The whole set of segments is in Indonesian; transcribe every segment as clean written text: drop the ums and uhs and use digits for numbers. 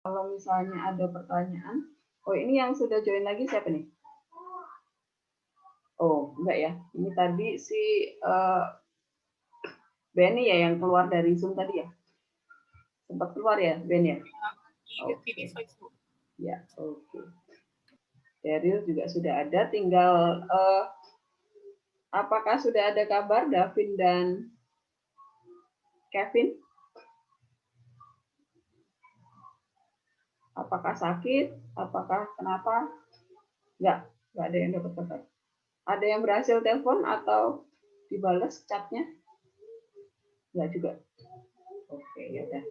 Kalau misalnya ada pertanyaan, oh ini yang sudah join lagi siapa nih? Oh, enggak ya. Ini tadi si Benny ya yang keluar dari Zoom tadi ya? Sempat keluar ya, Ben ya? Okay. Ya, oke. Okay. Daryl juga sudah ada, tinggal apakah sudah ada kabar Davin dan Kevin? Apakah sakit? Apakah kenapa? Enggak ada yang dapat kabar. Ada yang berhasil telepon atau dibalas chatnya? Enggak juga. Oke, ya udah.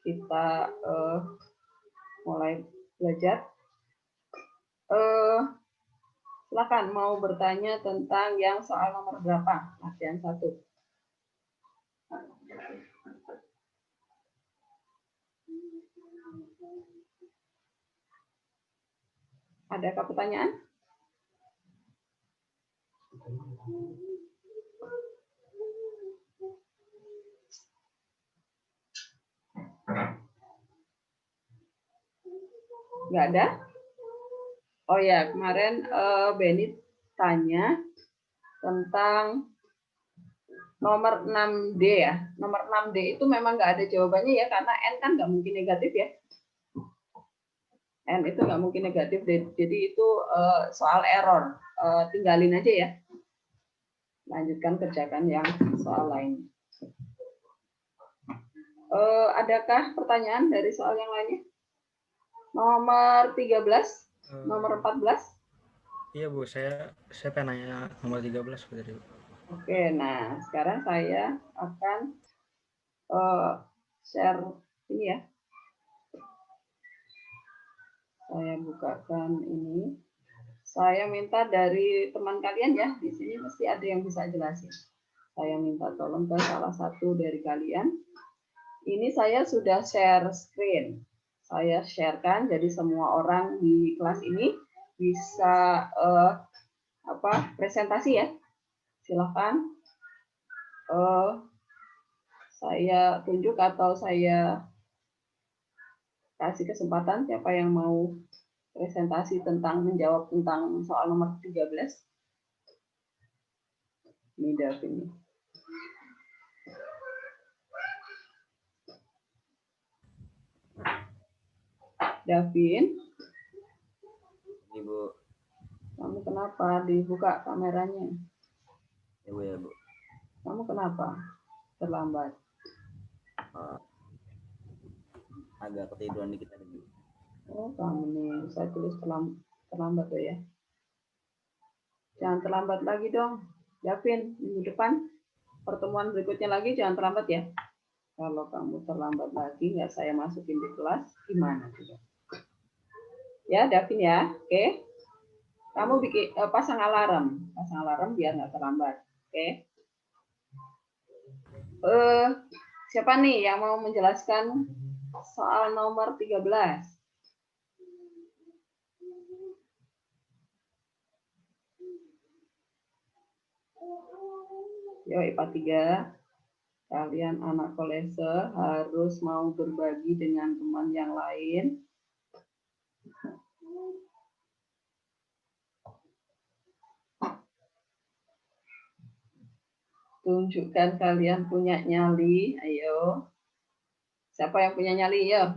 Kita mulai belajar. Silakan mau bertanya tentang yang soal nomor berapa? Latihan 1. Adakah pertanyaan? Nggak ada? Oh ya, kemarin Benny tanya tentang nomor 6D ya. Nomor 6D itu memang nggak ada jawabannya ya, karena N kan nggak mungkin negatif ya. N itu nggak mungkin negatif, jadi itu soal error. Tinggalin aja ya. Lanjutkan kerjakan yang soal lain. Adakah pertanyaan dari soal yang lainnya? Nomor 13, nomor 14. Iya Bu, saya pengen nanya nomor 13 Bu tadi. Oke, nah sekarang saya akan share ini ya. Saya bukakan ini. Saya minta dari teman kalian ya, di sini mesti ada yang bisa jelasin. Saya minta tolong ke salah satu dari kalian. Ini saya sudah share screen. Saya sharekan, jadi semua orang di kelas ini bisa presentasi ya. Silahkan saya tunjuk atau saya kasih kesempatan siapa yang mau presentasi tentang menjawab tentang soal nomor 13. Ini Davin. Davin. Ibu. Kamu kenapa dibuka kameranya? Ibu ya, Bu. Kamu kenapa terlambat? Agak ketiduran dikit tadi, Bu. Oh, kamu nih, saya tulis terlambat tuh ya. Jangan terlambat lagi dong. Davin, minggu depan pertemuan berikutnya lagi jangan terlambat ya. Kalau kamu terlambat lagi, nggak saya masukin di kelas, gimana juga? Ya, Davin ya, oke. Kamu bikin pasang alarm biar nggak terlambat, oke? Siapa nih yang mau menjelaskan soal nomor 13? Yo, IPA 3. Kalian anak kolese harus mau berbagi dengan teman yang lain. Tunjukkan kalian punya nyali, ayo. Siapa yang punya nyali, yo?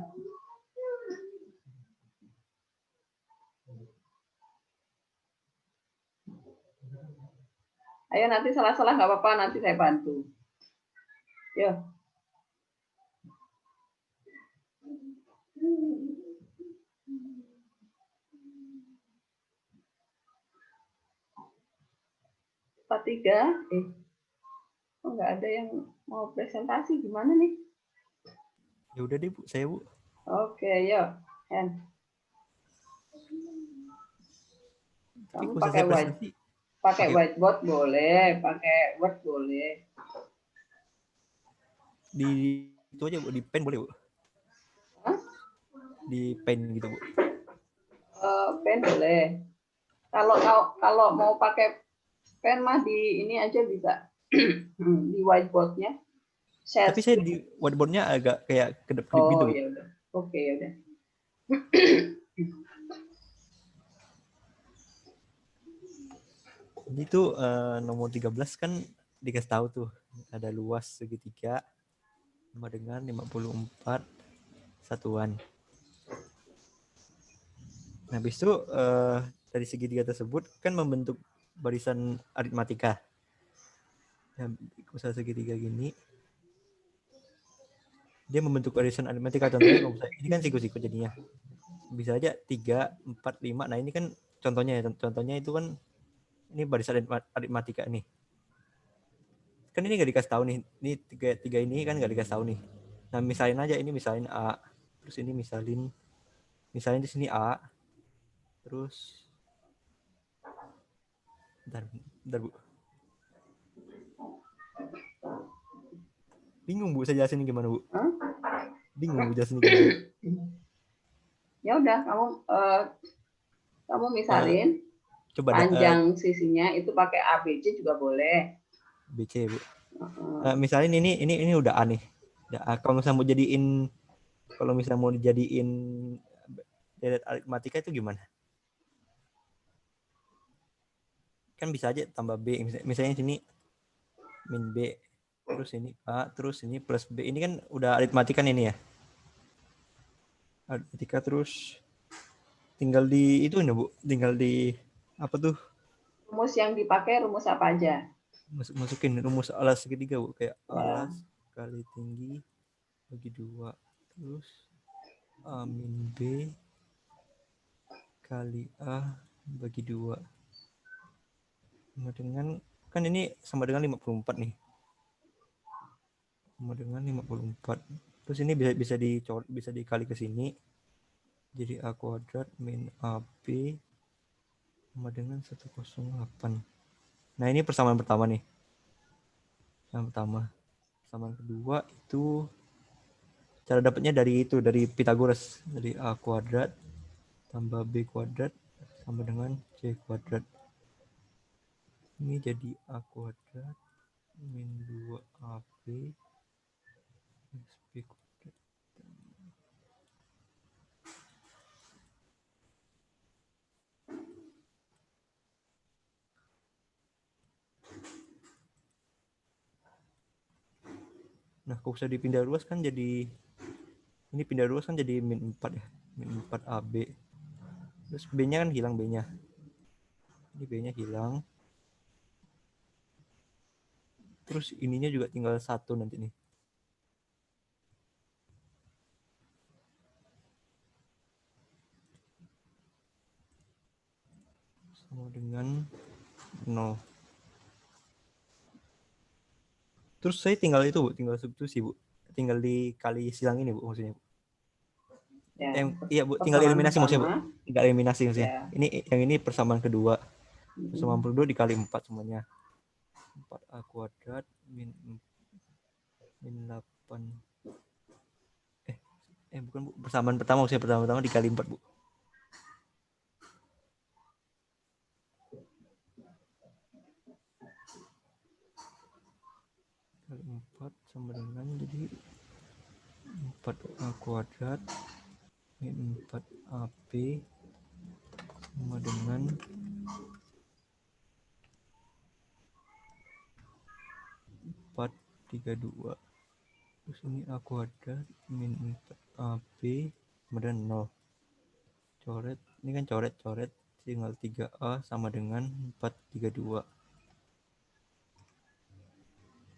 Ayo nanti salah-salah nggak apa-apa, nanti saya bantu. Yo. IPA 3, kok nggak ada yang mau presentasi, gimana nih? Ya udah deh Bu, saya Bu. Oke, yuk. Hen. Kamu pakai whiteboard boleh, pakai Word boleh. Di itu aja Bu, di pen boleh Bu? Hah? Di pen gitu Bu. Pen boleh. Kalau mau pakai pen mah di ini aja bisa. Di whiteboardnya. Tapi saya di whiteboardnya agak kayak kedap-kedip gitu. Oh ya udah. Oke ya udah. Jadi tuh nomor 13 kan dikasih tahu tuh ada luas segitiga sama dengan 54 satuan. Nah, habis itu dari segitiga tersebut kan membentuk barisan aritmatika. Nah, usaha segitiga gini dia membentuk barisan aritmatika. Contohnya kalau misalnya ini kan siku-siku jadinya. Bisa aja 3, 4, 5. Nah, ini kan contohnya ya. Contohnya itu kan ini barisan aritmatika nih. Kan ini nggak dikasih tahu nih. Ini tiga ini kan nggak dikasih tahu nih. Nah, misalin aja ini misalin A. Terus ini misalin di sini A. Terus bentar Bu. Bingung Bu, saya jelasin gimana Bu? Hah? Bingung Bu jelasin gimana? Ya udah, kamu misalin Coba panjang sisinya itu pakai ABC juga boleh. BC Bu. Misalnya ini udah A nih. Udah A. Kalau misalnya mau dijadiin deret aritmatika itu gimana? Kan bisa aja tambah B. Misalnya sini min B, terus ini A, terus ini plus B. Ini kan udah aritmatika ini ya. Aritmatika terus tinggal di itu Bu. Tinggal di apa tuh? Rumus yang dipakai rumus apa aja? Masukin rumus alas segitiga Bu, kayak alas kali tinggi bagi 2 terus A min B kali A bagi 2 sama dengan kan ini sama dengan 54 nih. Sama dengan 54. Terus ini bisa dikali ke sini. Jadi A kuadrat min AB sama dengan 108. Nah, ini persamaan pertama nih. Yang pertama. Persamaan kedua itu cara dapatnya dari Pythagoras. Dari A kuadrat tambah B kuadrat sama dengan C kuadrat. Ini jadi A kuadrat min 2AB plus B kuadrat. Nah, kalau bisa dipindah ruas kan jadi ini pindah ruas kan jadi min 4 ya. Min 4 AB. Terus B-nya kan hilang B-nya. Ini B-nya hilang. Terus ininya juga tinggal 1 nanti nih. Sama dengan 0. Terus saya tinggal itu Bu, tinggal substitusi Bu. Tinggal dikali silang ini Bu maksudnya. Ya, Iya Bu, tinggal eliminasi maksudnya Bu. Tinggal eliminasi maksudnya. Ya. Ini yang ini persamaan kedua. Persamaan kedua dikali 4 semuanya. 4A kuadrat min 8. Bukan Bu. Persamaan pertama maksudnya pertama dikali 4 Bu. Kali 4 sama dengan jadi 4A kuadrat min 4AB sama dengan 432. Terus ini A kuadrat min 4AB sama dengan 0. Coret, ini kan coret tinggal 3A sama dengan 432.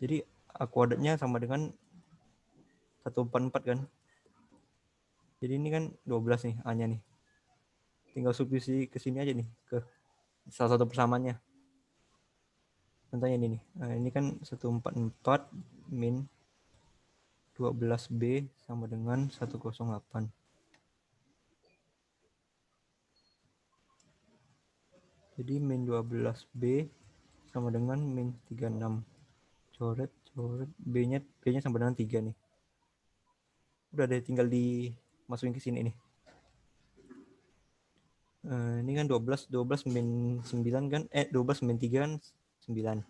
Jadi A kuadratnya sama dengan 144 kan. Jadi ini kan 12 nih A-nya nih. Tinggal substitusi ke sini aja nih, ke salah satu persamaannya. Contohnya ini nih. Nah, ini kan 144 min 12B sama dengan 108. Jadi min 12B sama dengan min 36. Coret B-nya sama dengan 3 nih. Udah deh, tinggal dimasukin ke sini nih. Ini kan 12 min 9 kan 12 min 3 kan 9.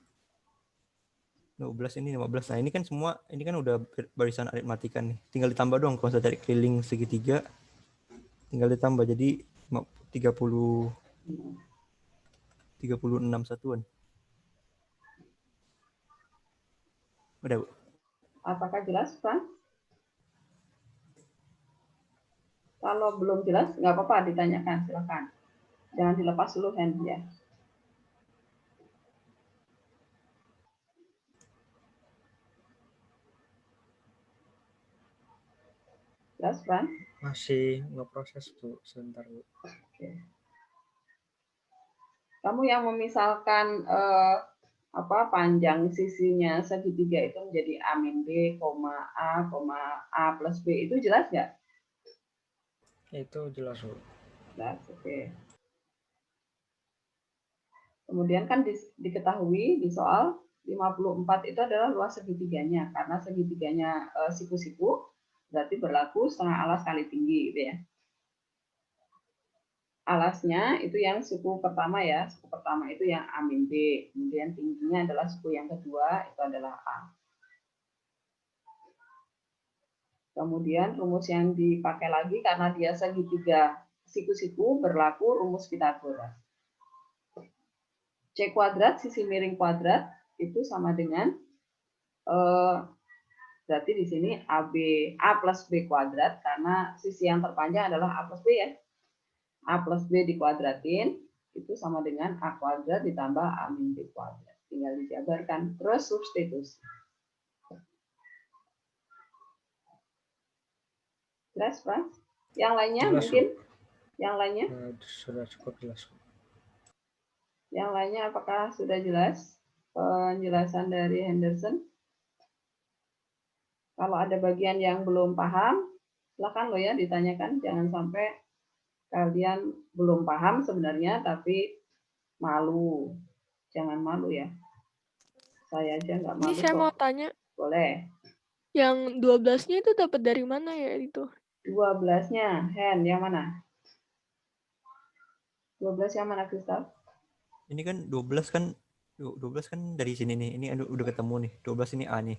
12 ini 15. Nah, ini kan semua ini kan udah barisan aritmatika nih. Tinggal ditambah dong kalau dari keliling segitiga. tinggal ditambah jadi 36 satuan. Udah, Bu. Apakah jelas, Frank? Kalau belum jelas, nggak apa-apa ditanyakan, silakan. Jangan dilepas dulu hand ya. Jelas, Frank? Masih ngeproses, Bu. Sebentar, Bu. Oke. Kamu yang memisalkan panjang sisinya segitiga itu menjadi A min B, A plus B, itu jelas nggak? Itu jelas, Bu. Jelas, oke. Kemudian kan diketahui di soal 54 itu adalah luas segitiganya, karena segitiganya siku-siku berarti berlaku setengah alas kali tinggi gitu ya. Alasnya itu yang suku pertama ya, suku pertama itu yang A min B, kemudian tingginya adalah suku yang kedua itu adalah A. Kemudian rumus yang dipakai lagi karena dia segitiga siku-siku berlaku rumus Pythagoras. C kuadrat sisi miring kuadrat itu sama dengan berarti di sini A plus B kuadrat karena sisi yang terpanjang adalah A plus B ya. A plus B dikuadratin itu sama dengan A kuadrat ditambah A min B kuadrat. Tinggal dijabarkan. Terus substitusi. Jelas, Pak? Yang lainnya Jelas, mungkin? Bu. Yang lainnya? Sudah cukup jelas, Bu. Yang lainnya apakah sudah jelas penjelasan dari Henderson? Kalau ada bagian yang belum paham, silakan lo ya ditanyakan. Jangan sampai kalian belum paham sebenarnya, tapi malu. Jangan malu ya. Saya aja nggak malu. Ini saya kok. mau tanya. Boleh. Yang 12-nya itu dapat dari mana ya itu? 12-nya, Hen, yang mana? 12 yang mana, Kristal? Ini kan 12 kan dari sini nih. Ini udah ketemu nih. 12 ini A nih.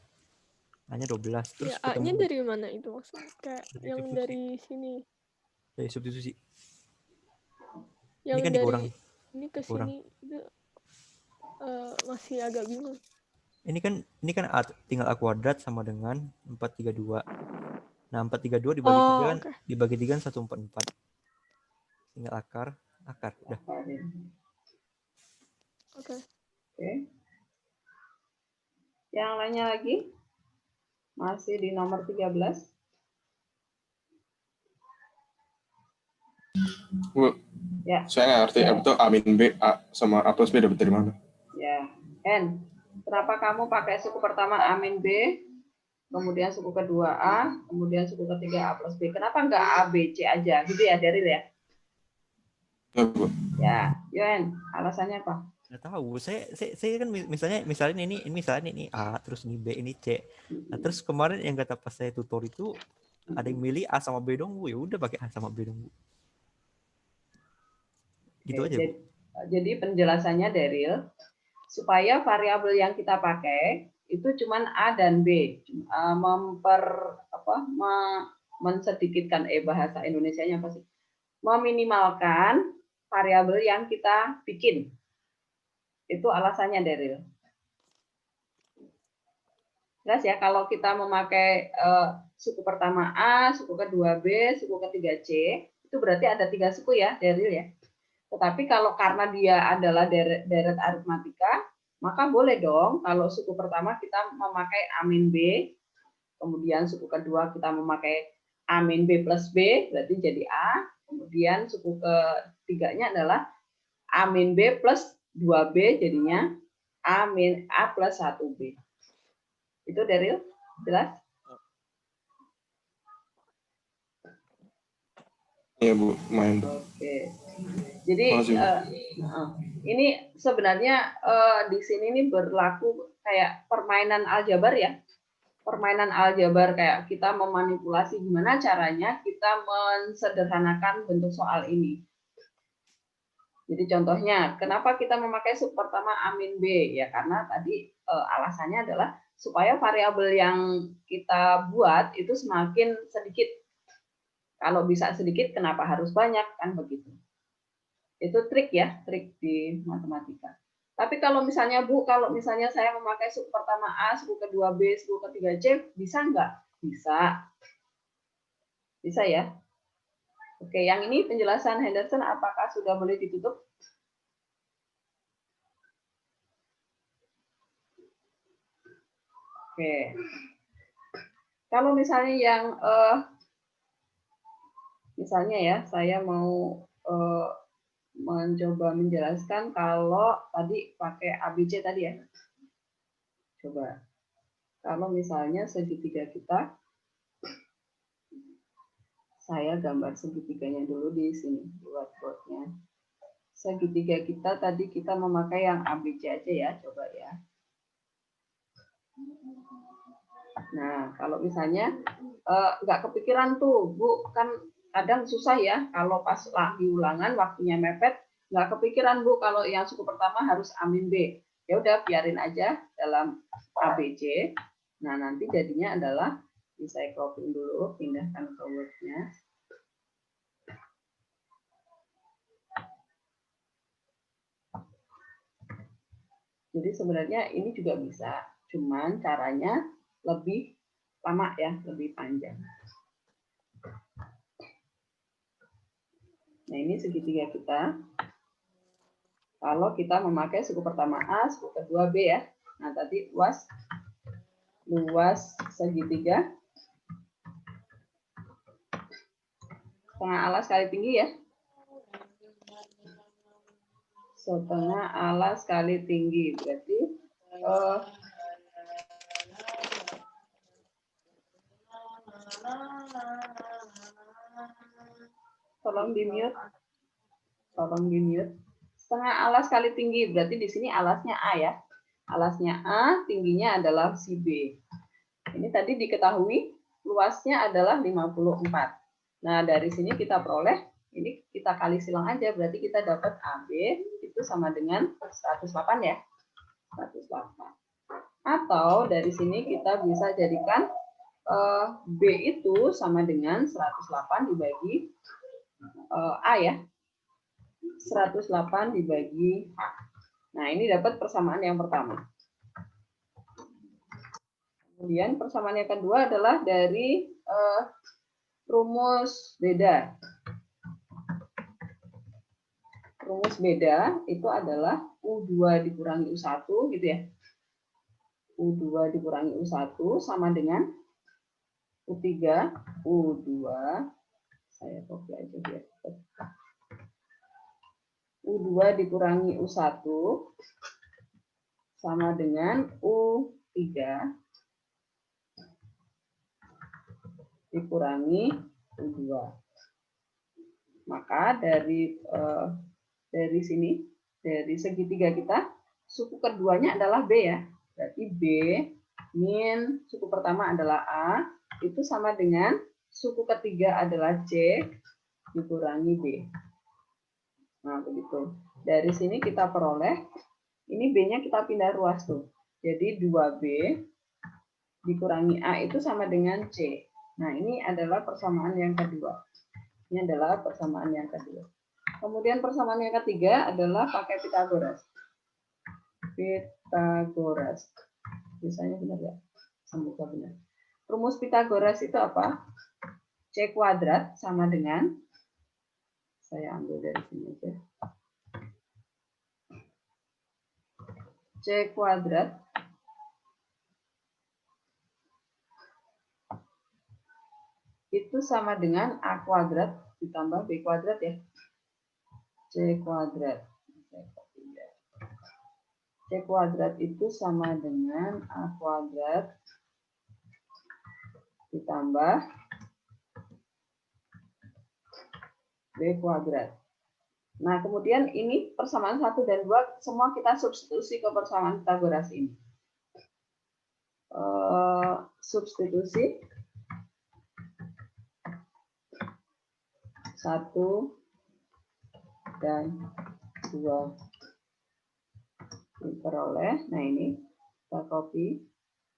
A-nya 12. Terus Ya, A-nya ketemu dari mana itu maksudnya? Kayak Dari yang substitusi. dari sini. dari substitusi. Yang Ini kan dari dikurang. ini ke Dikurang. sini itu masih agak bingung. Ini kan A, tinggal A kuadrat sama dengan 432. Nah, 432 dibagi 3 kan oke. dibagi 3 kan 144. Tinggal akar, udah. Oke. Oke. Yang lainnya lagi? Masih di nomor 13. Bu, Ya. saya nggak ngerti itu A min B A sama A plus B dapat dari mana? Ya. Hen, kenapa kamu pakai suku pertama A min B, kemudian suku kedua A, kemudian suku ketiga A plus B? Kenapa nggak A, B, C aja? Gitu ya, Daryl ya? Ya, Bu. Ya, Yohen, alasannya apa? Nggak tahu. Saya kan misalnya ini A, terus ini B, ini C. Nah, terus kemarin yang kata pas saya tutor itu ada yang milih A sama B dong, Bu. Ya udah pakai A sama B dong, Bu. Gitu Oke, aja, Bu. jadi penjelasannya Daryl, supaya variabel yang kita pakai itu cuman A dan B, mensedikitkan bahasa Indonesianya apa sih? Meminimalkan variabel yang kita bikin. Itu alasannya Daryl. Jelas ya, kalau kita memakai suku pertama A, suku kedua B, suku ketiga C, itu berarti ada 3 suku ya, Daryl ya. Tetapi kalau karena dia adalah deret aritmatika, maka boleh dong kalau suku pertama kita memakai A min B, kemudian suku kedua kita memakai A min B plus B, berarti jadi A, kemudian suku ketiganya adalah A min B plus 2B, jadinya A plus 1B. Itu Daryl, jelas? Iya, Bu, main. Oke. Jadi ini sebenarnya di sini ini berlaku kayak permainan aljabar ya. Permainan aljabar kayak kita memanipulasi gimana caranya kita mensederhanakan bentuk soal ini. Jadi contohnya, kenapa kita memakai sub pertama A min B? Ya karena tadi alasannya adalah supaya variabel yang kita buat itu semakin sedikit. Kalau bisa sedikit, kenapa harus banyak? Kan begitu. Itu trik ya, trik di matematika. Tapi kalau misalnya Bu, kalau misalnya saya memakai suku pertama A, suku kedua B, suku ketiga C, bisa nggak? Bisa. Bisa ya. Oke, yang ini penjelasan Henderson, apakah sudah boleh ditutup? Oke. Kalau misalnya yang misalnya ya, saya mau mencoba menjelaskan kalau tadi pakai ABC tadi ya. Coba. Kalau misalnya segitiga kita, saya gambar segitiganya dulu di sini, buat boardnya. Segitiga kita tadi kita memakai yang ABC aja ya, coba ya. Nah, kalau misalnya nggak kepikiran tuh, Bu, kan kadang susah ya kalau pas lagi ulangan waktunya mepet, nggak kepikiran Bu kalau yang suku pertama harus A min B. Ya udah biarin aja dalam ABC. Nah, nanti jadinya adalah saya cropping dulu, pindahkan ke Word-nya. Jadi sebenarnya ini juga bisa, cuman caranya lebih lama ya, lebih panjang. Nah, ini segitiga kita. Kalau kita memakai suku pertama A, suku kedua B ya. Nah, tadi luas segitiga setengah alas kali tinggi ya. Setengah alas kali tinggi. Berarti tolong di-mute. Tolong di-mute. Setengah alas kali tinggi, berarti di sini alasnya A ya. Alasnya A, tingginya adalah si B. Ini tadi diketahui luasnya adalah 54. Nah, dari sini kita peroleh, ini kita kali silang aja, berarti kita dapat AB itu sama dengan 108 ya. 108. Atau dari sini kita bisa jadikan B itu sama dengan 108 dibagi A ya. 108 dibagi A. Nah, ini dapat persamaan yang pertama. Kemudian persamaan yang kedua adalah dari rumus beda. Rumus beda itu adalah U2 dikurangi U1 gitu ya. U2 dikurangi U1 sama dengan U3, U2. Saya copy aja biar U2 dikurangi U1 sama dengan U3 dikurangi U2. Maka dari sini, dari segitiga kita, suku keduanya adalah B ya. Berarti B min suku pertama adalah A, itu sama dengan suku ketiga adalah C dikurangi B. Nah, begitu. Dari sini kita peroleh, ini B-nya kita pindah ruas tuh. Jadi 2B dikurangi A itu sama dengan C. Nah, ini adalah persamaan yang kedua. Ini adalah persamaan yang kedua. Kemudian persamaan yang ketiga adalah pakai Pythagoras. Pythagoras. Biasanya benar ya? Semoga benar. Rumus Pythagoras itu apa? C kuadrat sama dengan, saya ambil dari sini aja. C kuadrat itu sama dengan A kuadrat ditambah B kuadrat ya. C kuadrat. C kuadrat itu sama dengan A kuadrat ditambah B kuadrat. Nah, kemudian ini persamaan 1 dan 2 semua kita substitusi ke persamaan Pythagoras ini. Substitusi 1 dan 2 diperoleh. Nah, ini kita copy.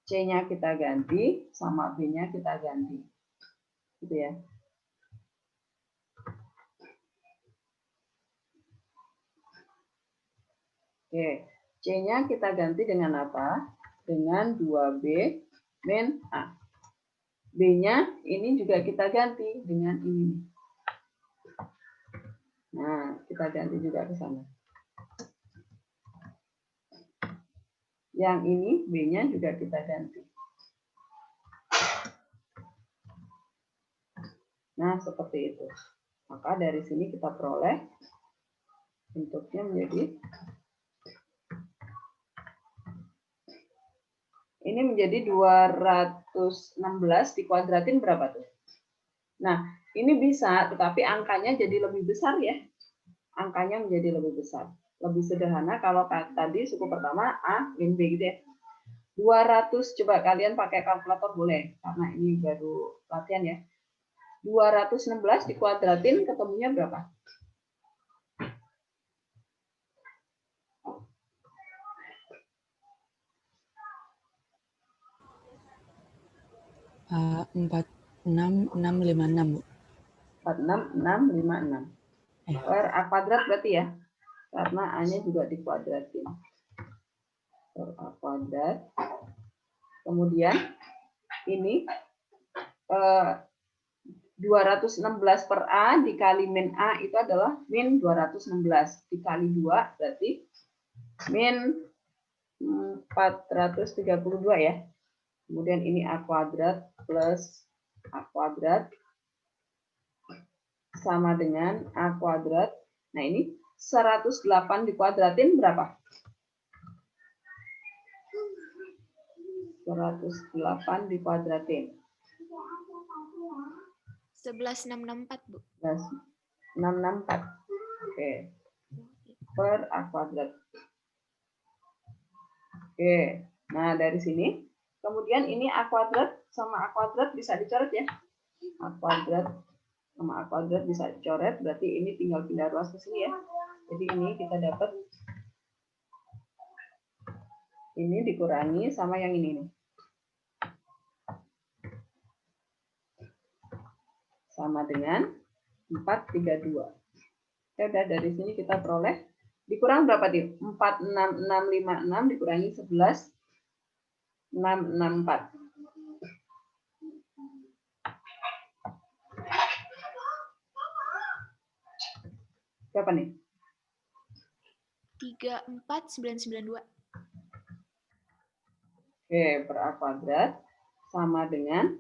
C-nya kita ganti, sama B-nya kita ganti. Gitu ya. Oke, C-nya kita ganti dengan apa? Dengan 2B min A. B-nya ini juga kita ganti dengan ini. Nah, kita ganti juga ke sana. Yang ini B-nya juga kita ganti. Nah, seperti itu. Maka dari sini kita peroleh bentuknya menjadi ini menjadi 216 dikuadratin berapa tuh? Nah, ini bisa, tetapi angkanya jadi lebih besar ya. Angkanya menjadi lebih besar. Lebih sederhana kalau tadi suku pertama A min B gitu ya. 200, coba kalian pakai kalkulator boleh, karena ini baru latihan ya. 216 dikuadratin ketemunya berapa? Empat 4656 Bu. 46656. Per A kuadrat berarti ya. Karena A-nya juga dikuadratin. Per A kuadrat. Kemudian ini 216 per A dikali min A itu adalah min 216. Dikali 2 berarti min 432 ya. Kemudian ini A kuadrat plus A kuadrat sama dengan A kuadrat. Nah ini 108 dikuadratin berapa? 108 dikuadratin. 11664, Bu. 664. Oke. Per A kuadrat. Oke. Nah, dari sini kemudian ini A kuadrat sama A kuadrat bisa dicoret ya. A kuadrat sama A kuadrat bisa dicoret, berarti ini tinggal pindah ruas ke sini ya. Jadi ini kita dapat ini dikurangi sama yang ini nih. Sama dengan 432. Ya udah, dari sini kita peroleh dikurang berapa nih? 46656 dikurangi 11664. Berapa nih? 34992. Oke, per A kuadrat sama dengan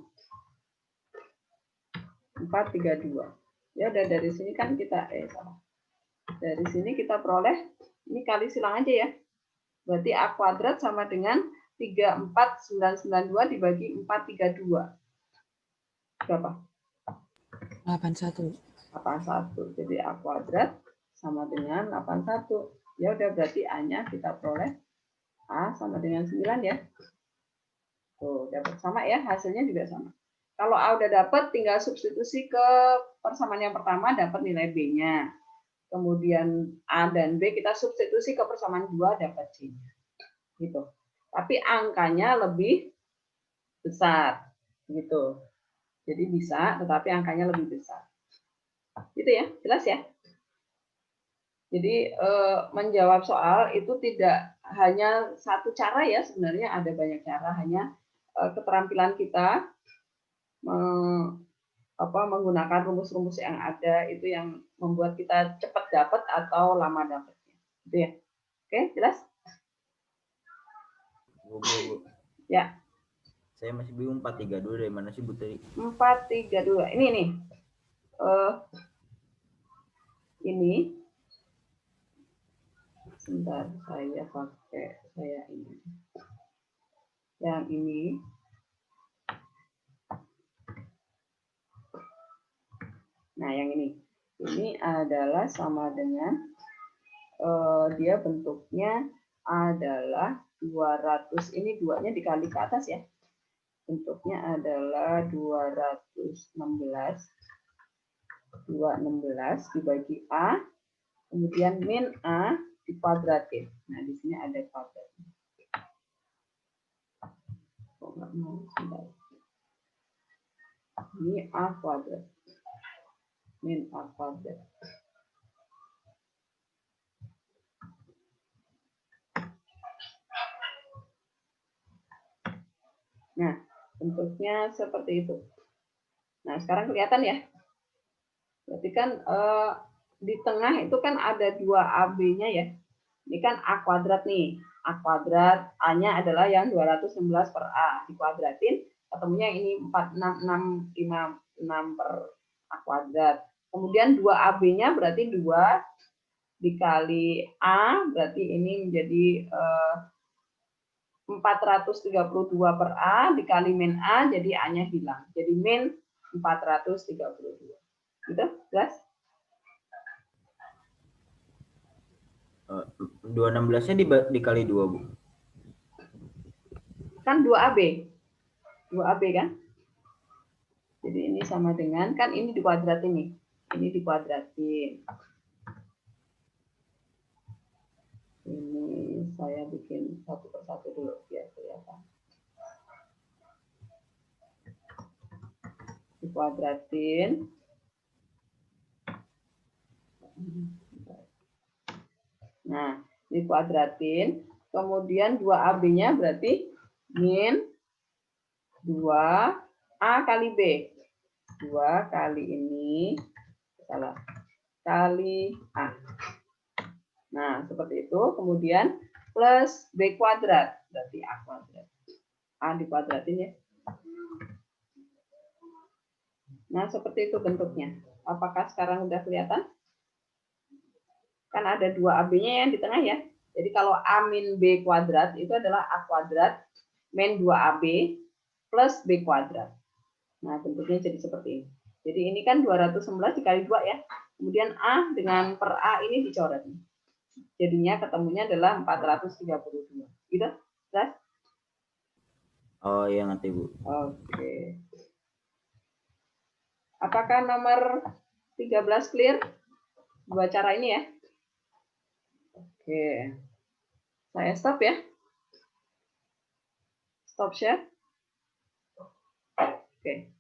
432. Ya udah, dari sini kan kita salah. Dari sini kita peroleh ini kali silang aja ya. Berarti A kuadrat sama dengan 34992 dibagi 432. Berapa? 81. 81. Jadi A kuadrat sama dengan 81. Ya udah, berarti A-nya kita peroleh A sama dengan 9 ya. Tuh, dapat sama ya, hasilnya juga sama. Kalau A udah dapat, tinggal substitusi ke persamaan yang pertama, dapat nilai B-nya. Kemudian A dan B kita substitusi ke persamaan 2, dapat C-nya. Gitu. Tapi angkanya lebih besar. Gitu. Jadi bisa, tetapi angkanya lebih besar. Gitu ya, jelas ya? Jadi menjawab soal itu tidak hanya satu cara ya, sebenarnya ada banyak cara, hanya keterampilan kita menggunakan rumus-rumus yang ada itu yang membuat kita cepat dapat atau lama dapatnya. Gitu ya. Oke, jelas? Bu. Ya. Saya masih bingung 432 dari mana sih Bu tadi? 432. Ini nih. Ini sebentar, saya ini. Yang ini. Nah, yang ini. Ini adalah sama dengan dia bentuknya adalah 200. Ini 2-nya dikali ke atas ya. Bentuknya adalah 216 dibagi A, kemudian min A dikuadratin. Nah, di sini ada kuadratnya. Kok nggak mau? Sebentar. Ini A kuadrat. Min A kuadrat. Nah, bentuknya seperti itu. Nah, sekarang kelihatan ya. Berarti kan di tengah itu kan ada 2AB-nya ya. Ini kan A kuadrat nih. A kuadrat, A-nya adalah yang 216 per A. Dikuadratin, ketemunya ini 46656 per A kuadrat. Kemudian 2AB-nya berarti 2 dikali A, berarti ini menjadi 432 per A, dikali min A, jadi A-nya hilang. Jadi min 432. Gitu, jelas? 216-nya dikali 2, Bu. Kan 2AB. 2AB kan? Jadi ini sama dengan, kan ini dikuadratin nih. Ini dikuadratin. Ini saya bikin satu persatu dulu biar kelihatan. Dikuadratin. Nah, dikuadratin. Kemudian 2AB-nya berarti min 2A kali B. 2 kali ini, salah, kali A. Nah, seperti itu. Kemudian plus B kuadrat. Berarti A kuadrat. A dikuadratin ya. Nah, seperti itu bentuknya. Apakah sekarang udah kelihatan? Kan ada 2AB-nya yang di tengah ya. Jadi kalau A min B kuadrat itu adalah A kuadrat min 2AB plus B kuadrat. Nah, bentuknya jadi seperti ini. Jadi ini kan 211 dikali 2 ya. Kemudian A dengan per A ini dicoret. Jadinya ketemunya adalah 432. Gitu? Jelas? Oh iya, ngerti, Bu. Oke. Apakah nomor 13 clear? Dua cara ini ya. Oke. Saya stop ya. Stop share. Oke.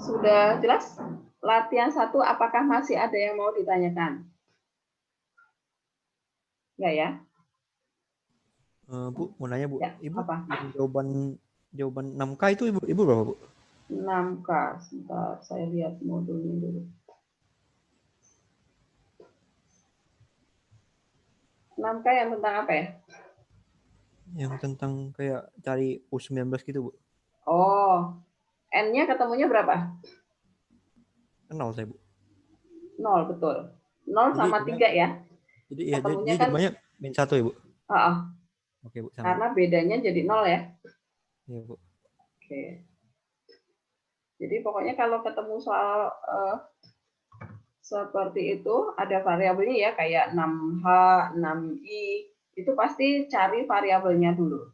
Sudah jelas? Latihan 1, apakah masih ada yang mau ditanyakan? Enggak ya? Bu, mau nanya Bu, Ya, Ibu apa? yang jawaban 6K itu Ibu berapa Bu? 6K. Sebentar, saya lihat modulnya dulu. 6K yang tentang apa ya? Yang tentang kayak cari U19 gitu Bu. Oh, N-nya ketemunya berapa? Kenal saya Bu. 0, betul. 0 Jadi sama 3 ya. Jadi ya Ketemunya dia kan, jawabannya min 1 ya Bu. Oke Bu, sama Bu. karena bedanya jadi 0 ya. Iya Bu. Oke. Jadi pokoknya kalau ketemu soal seperti itu, ada variabelnya ya, kayak 6H, 6I, itu pasti cari variabelnya dulu.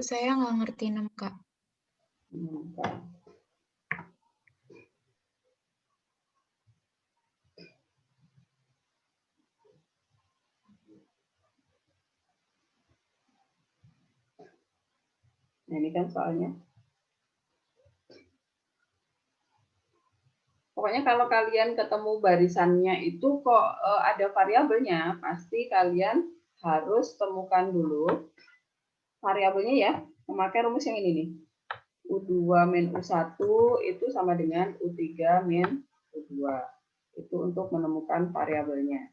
Saya nggak ngerti 6K. Nah, ini kan soalnya. Pokoknya kalau kalian ketemu barisannya itu kok ada variabelnya, pasti kalian harus temukan dulu variabelnya ya, memakai rumus yang ini nih. U2 min U1 itu sama dengan U3 min U2. Itu untuk menemukan variabelnya.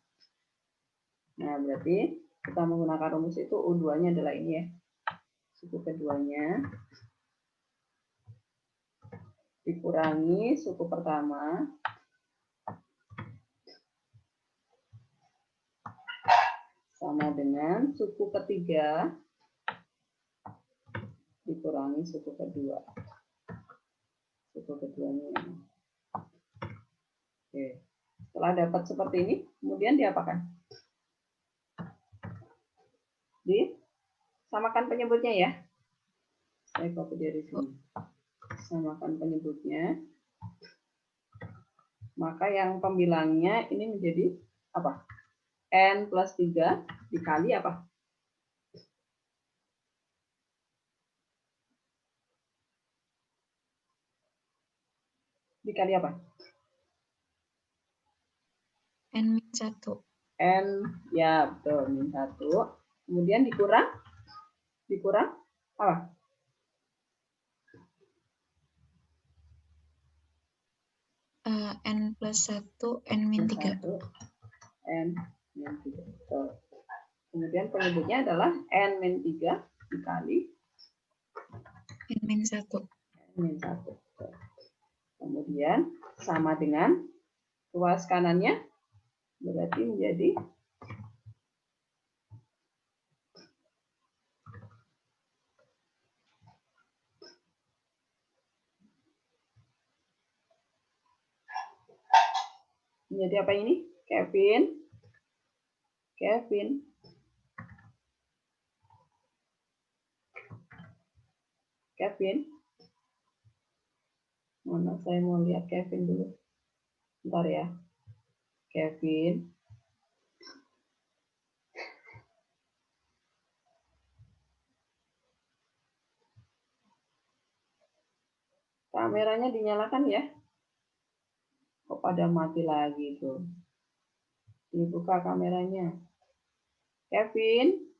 Nah, berarti kita menggunakan rumus itu U2-nya adalah ini ya. Suku keduanya dikurangi suku pertama sama dengan suku ketiga dikurangi suku kedua. Suku keduanya ini. Oke. Setelah dapat seperti ini, kemudian diapakan? Disamakan penyebutnya ya. Saya copy dari sini. Samakan penyebutnya. Maka yang pembilangnya ini menjadi apa? N plus 3 dikali apa? Dikali apa? N-1. N, ya betul, min 1. Kemudian dikurang apa? N plus 1, N min 3. N min 3. Betul. Kemudian penyebutnya adalah N min 3 dikali N min 1. N min 1. Betul. Kemudian sama dengan ruas kanannya, berarti menjadi apa ini? Kevin. Mana saya mau lihat Kevin dulu. Bentar ya. Kevin. Kameranya dinyalakan ya. Kok pada mati lagi tuh. Dibuka kameranya. Kevin.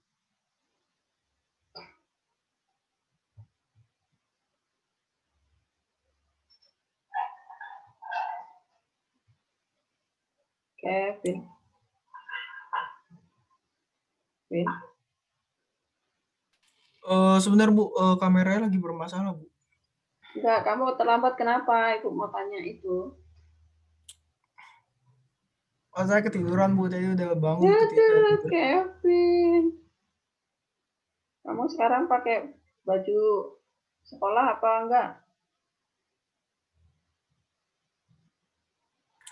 Kevin. Sebentar Bu, kameranya lagi bermasalah Bu. Enggak, kamu terlambat kenapa? Ibu mau tanya itu. Oh, saya ketiduran Bu, tadi udah bangun. Aduh, Kevin. Kamu sekarang pakai baju sekolah apa enggak?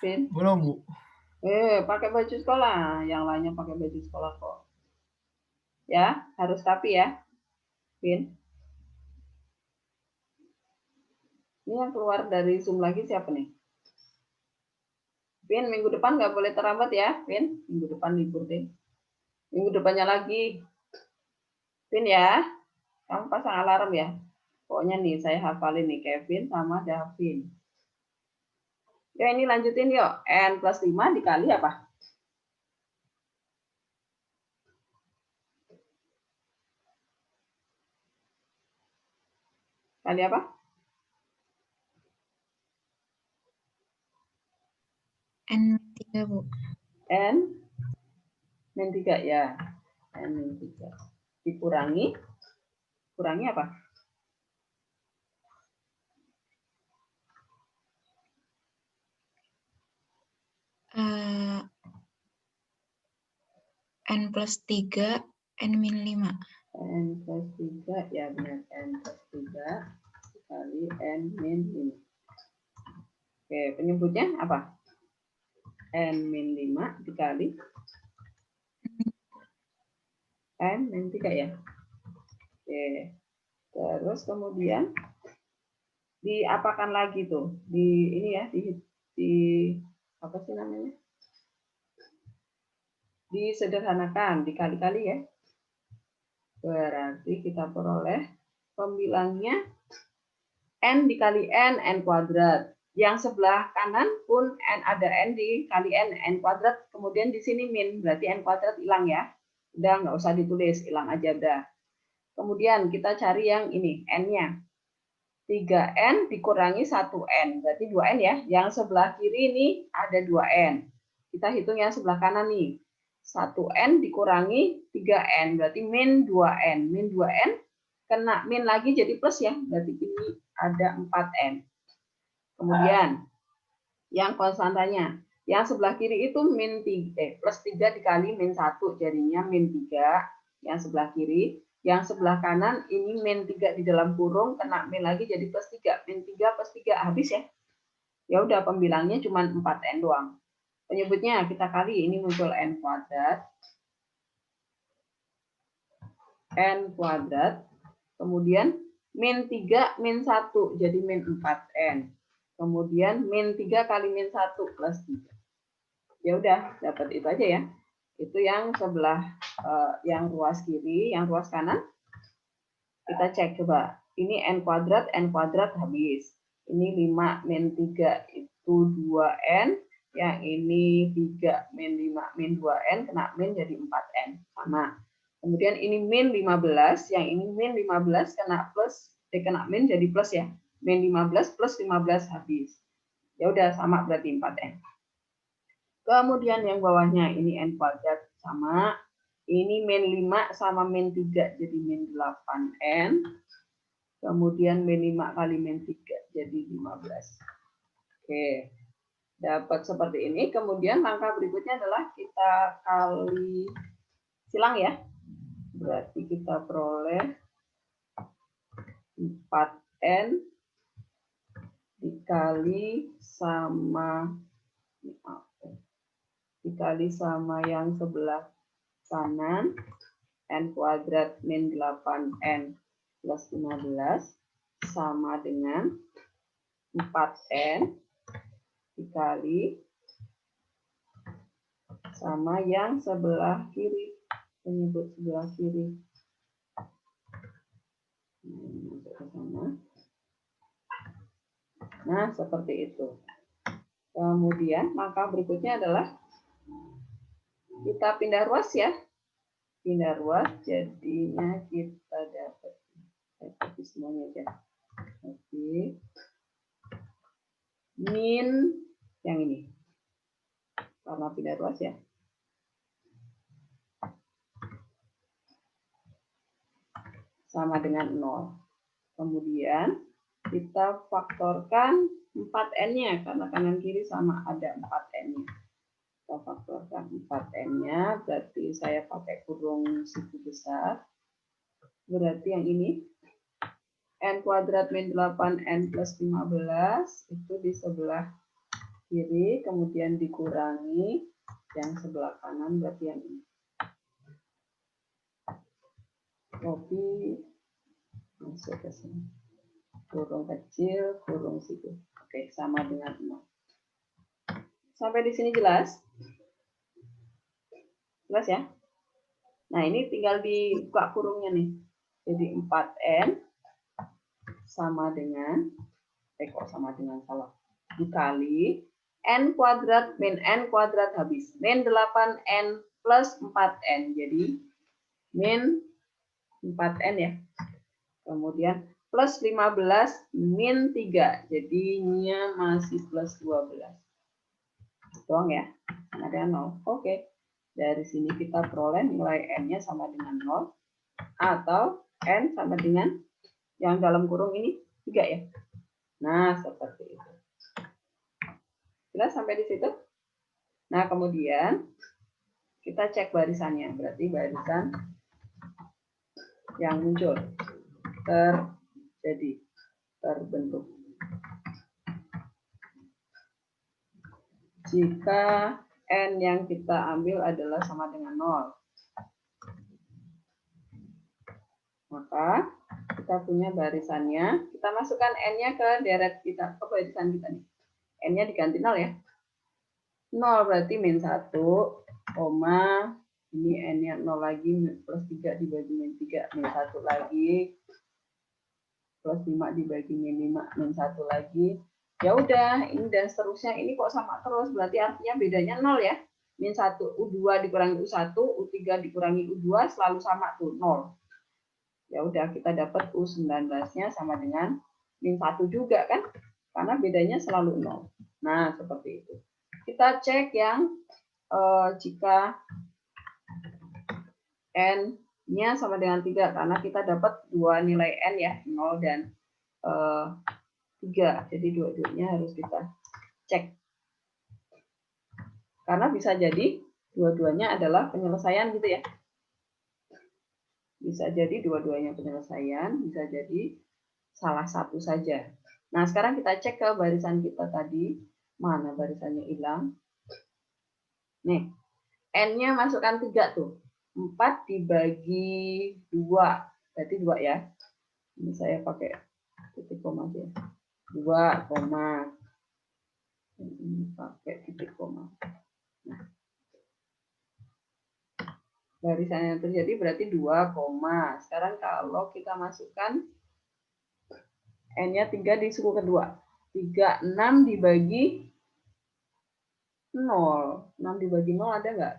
Vin? Belum Bu. Pakai baju sekolah. Yang lainnya pakai baju sekolah kok. Ya, harus rapi ya. Vin. Ini yang keluar dari Zoom lagi siapa nih? Vin, minggu depan nggak boleh terlambat ya, Vin. Minggu depan libur deh. Minggu depannya lagi. Vin ya, kamu pasang alarm ya. Pokoknya nih, saya hafalin nih, Kevin sama Davin. Ya, ini lanjutin yuk. N plus 5 dikali apa? Kali apa? N min 3 Bu. N min 3 ya. N min 3. Dikurangi apa? N plus 3, N min 5. N plus 3, ya benar. N plus 3 dikali N min 5. Oke, penyebutnya apa? N min 5 dikali N min 3 ya. Oke. Terus kemudian diapakan lagi tuh? Ini ya, di apa sih namanya? Disederhanakan, dikali-kali ya. Berarti kita peroleh pembilangnya N dikali N kuadrat. Yang sebelah kanan pun ada N dikali N kuadrat. Kemudian di sini min, berarti N kuadrat hilang ya. Udah, nggak usah ditulis, hilang aja udah. Kemudian kita cari yang ini, N-nya. 3N dikurangi 1N, berarti 2N ya. Yang sebelah kiri ini ada 2N. Kita hitung yang sebelah kanan nih. 1N dikurangi 3N, berarti min 2N. Min 2N, kena min lagi jadi plus ya, berarti ini ada 4N. Kemudian, yang konstantanya. Yang sebelah kiri itu plus 3 dikali min 1, jadinya min 3. Yang sebelah kiri. Yang sebelah kanan ini min 3 di dalam kurung, kena min lagi jadi plus 3. Min 3 plus 3 habis ya. Ya udah, pembilangnya cuma 4N doang. Penyebutnya kita kali, ini muncul N kuadrat. N kuadrat. Kemudian min 3 min 1 jadi min 4N. Kemudian min 3 kali min 1 plus 3. Ya udah, dapat itu aja ya. Itu yang sebelah yang ruas kiri, yang ruas kanan. Kita cek coba. Ini N kuadrat habis. Ini 5 min 3 itu 2N. Yang ini 3 min 5 min 2n kena min jadi 4n sama. Kemudian ini min 15, yang ini min 15 kena plus kena min jadi plus ya. Min 15 plus 15 habis. Ya udah sama berarti 4n. Kemudian yang bawahnya ini n kuadrat sama. Ini min 5 sama min 3 jadi min 8n. Kemudian min 5 kali min 3 jadi 15. Oke. Dapat seperti ini. Kemudian langkah berikutnya adalah kita kali silang ya. Berarti kita peroleh 4n dikali sama yang sebelah kanan n kuadrat min 8n plus 15 sama dengan 4n dikali sama yang sebelah kiri, penyebut sebelah kiri. Nah, seperti itu. Kemudian langkah berikutnya adalah kita pindah ruas ya. Pindah ruas, jadinya kita dapat semuanya aja. Oke. Min yang ini. Karena pindah ruas ya. Sama dengan 0. Kemudian kita faktorkan 4n-nya karena kanan kiri sama ada 4n-nya. Kita faktorkan 4n-nya, berarti saya pakai kurung siku besar. Berarti yang ini n kuadrat min 8n plus 15 itu di sebelah kiri, kemudian dikurangi yang sebelah kanan, berarti yang ini. Copy, masuk ke sini. Kurung kecil, kurung situ. Oke, sama dengan 0. Sampai di sini jelas? Jelas ya? Nah, ini tinggal dibuka kurungnya nih. Jadi 4n sama dengan, salah. Dikali n kuadrat min n kuadrat habis. Min 8n plus 4n. Jadi min 4n ya. Kemudian plus 15 min 3. Jadinya masih plus 12. Doang ya. Ada 0. Oke. Dari sini kita peroleh nilai n-nya sama dengan 0. Atau n sama dengan yang dalam kurung ini 3 ya. Nah, seperti itu. Jelas sampai di situ? Nah, kemudian kita cek barisannya. Berarti barisan yang muncul terbentuk. Jika n yang kita ambil adalah sama dengan 0. Maka kita punya barisannya, kita masukkan n-nya ke deret kita, ke barisan kita nih. N-nya diganti 0 ya. 0 berarti min 1, ini n-nya 0 lagi, plus 3 dibagi min 3, min 1 lagi, plus 5 dibagi min 5, min 1 lagi. Ya udah, ini dan seterusnya, ini kok sama terus, berarti artinya bedanya 0 ya. Min 1, U2 dikurangi U1, U3 dikurangi U2, selalu sama tuh, 0. Ya udah, kita dapat U19-nya sama dengan min 1 juga kan? Karena bedanya selalu 0. Nah, seperti itu. Kita cek yang jika n-nya sama dengan 3, karena kita dapat dua nilai n ya, 0 dan 3. Jadi dua-duanya harus kita cek. Karena bisa jadi dua-duanya adalah penyelesaian gitu ya. Bisa jadi dua-duanya penyelesaian, bisa jadi salah satu saja. Nah, sekarang kita cek ke barisan kita tadi. Mana barisannya hilang? Nih, n-nya masukkan 3 tuh. 4 dibagi 2. Berarti 2 ya. Ini saya pakai titik koma aja. 2, koma. Ini pakai titik koma. Nah. Barisan yang terjadi berarti 2, sekarang kalau kita masukkan n-nya 3 di suku kedua. 36 dibagi 0. 6 dibagi 0 ada nggak?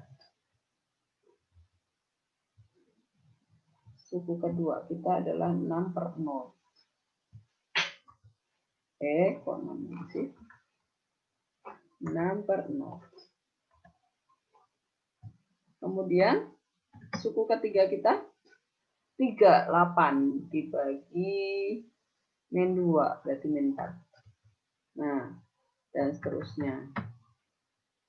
Suku kedua kita adalah 6 per 0. Kok 6 sih? 6 per 0. Kemudian suku ketiga kita 3, 8 dibagi min 2, berarti min 4. Nah, dan seterusnya.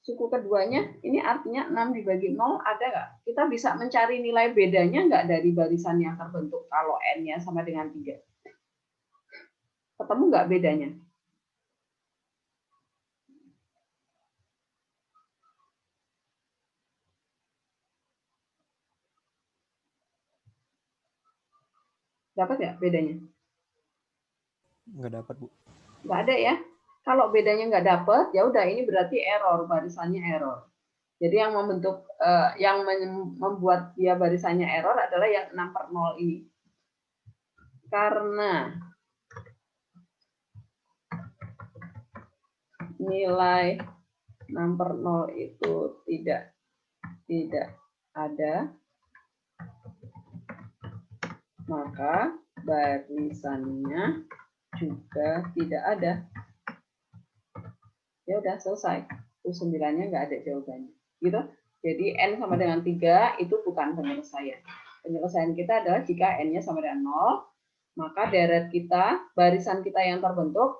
Suku keduanya, ini artinya 6 dibagi 0 ada nggak? Kita bisa mencari nilai bedanya nggak dari barisan yang terbentuk kalau N-nya sama dengan 3? Ketemu nggak bedanya? Dapat ya bedanya? Nggak dapat, Bu. Nggak ada ya. Kalau bedanya nggak dapat, ya udah ini berarti error, barisannya error. Jadi yang membentuk, yang membuat dia barisannya error adalah yang 6 per 0 ini. Karena nilai 6 per 0 itu tidak ada, maka barisannya juga tidak ada. Ya udah selesai. U9-nya nggak ada jawabannya. Gitu. Jadi N sama dengan 3 itu bukan penyelesaian. Penyelesaian kita adalah jika N-nya sama dengan 0, maka deret kita, barisan kita yang terbentuk,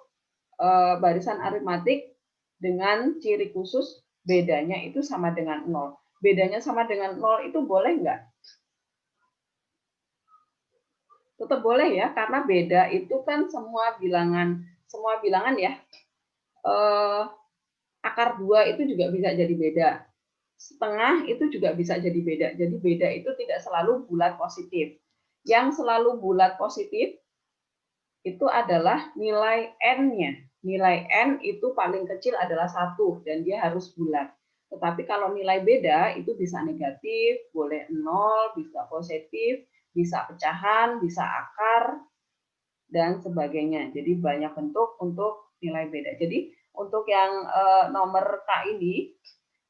barisan aritmatik dengan ciri khusus bedanya itu sama dengan 0. Bedanya sama dengan 0 itu boleh nggak? Tetap boleh ya, karena beda itu kan semua bilangan ya. Akar 2 itu juga bisa jadi beda. Setengah itu juga bisa jadi beda. Jadi beda itu tidak selalu bulat positif. Yang selalu bulat positif itu adalah nilai N-nya. Nilai N itu paling kecil adalah 1 dan dia harus bulat. Tetapi kalau nilai beda itu bisa negatif, boleh 0, bisa positif, bisa pecahan, bisa akar, dan sebagainya. Jadi banyak bentuk untuk nilai beda. Jadi untuk yang nomor K ini,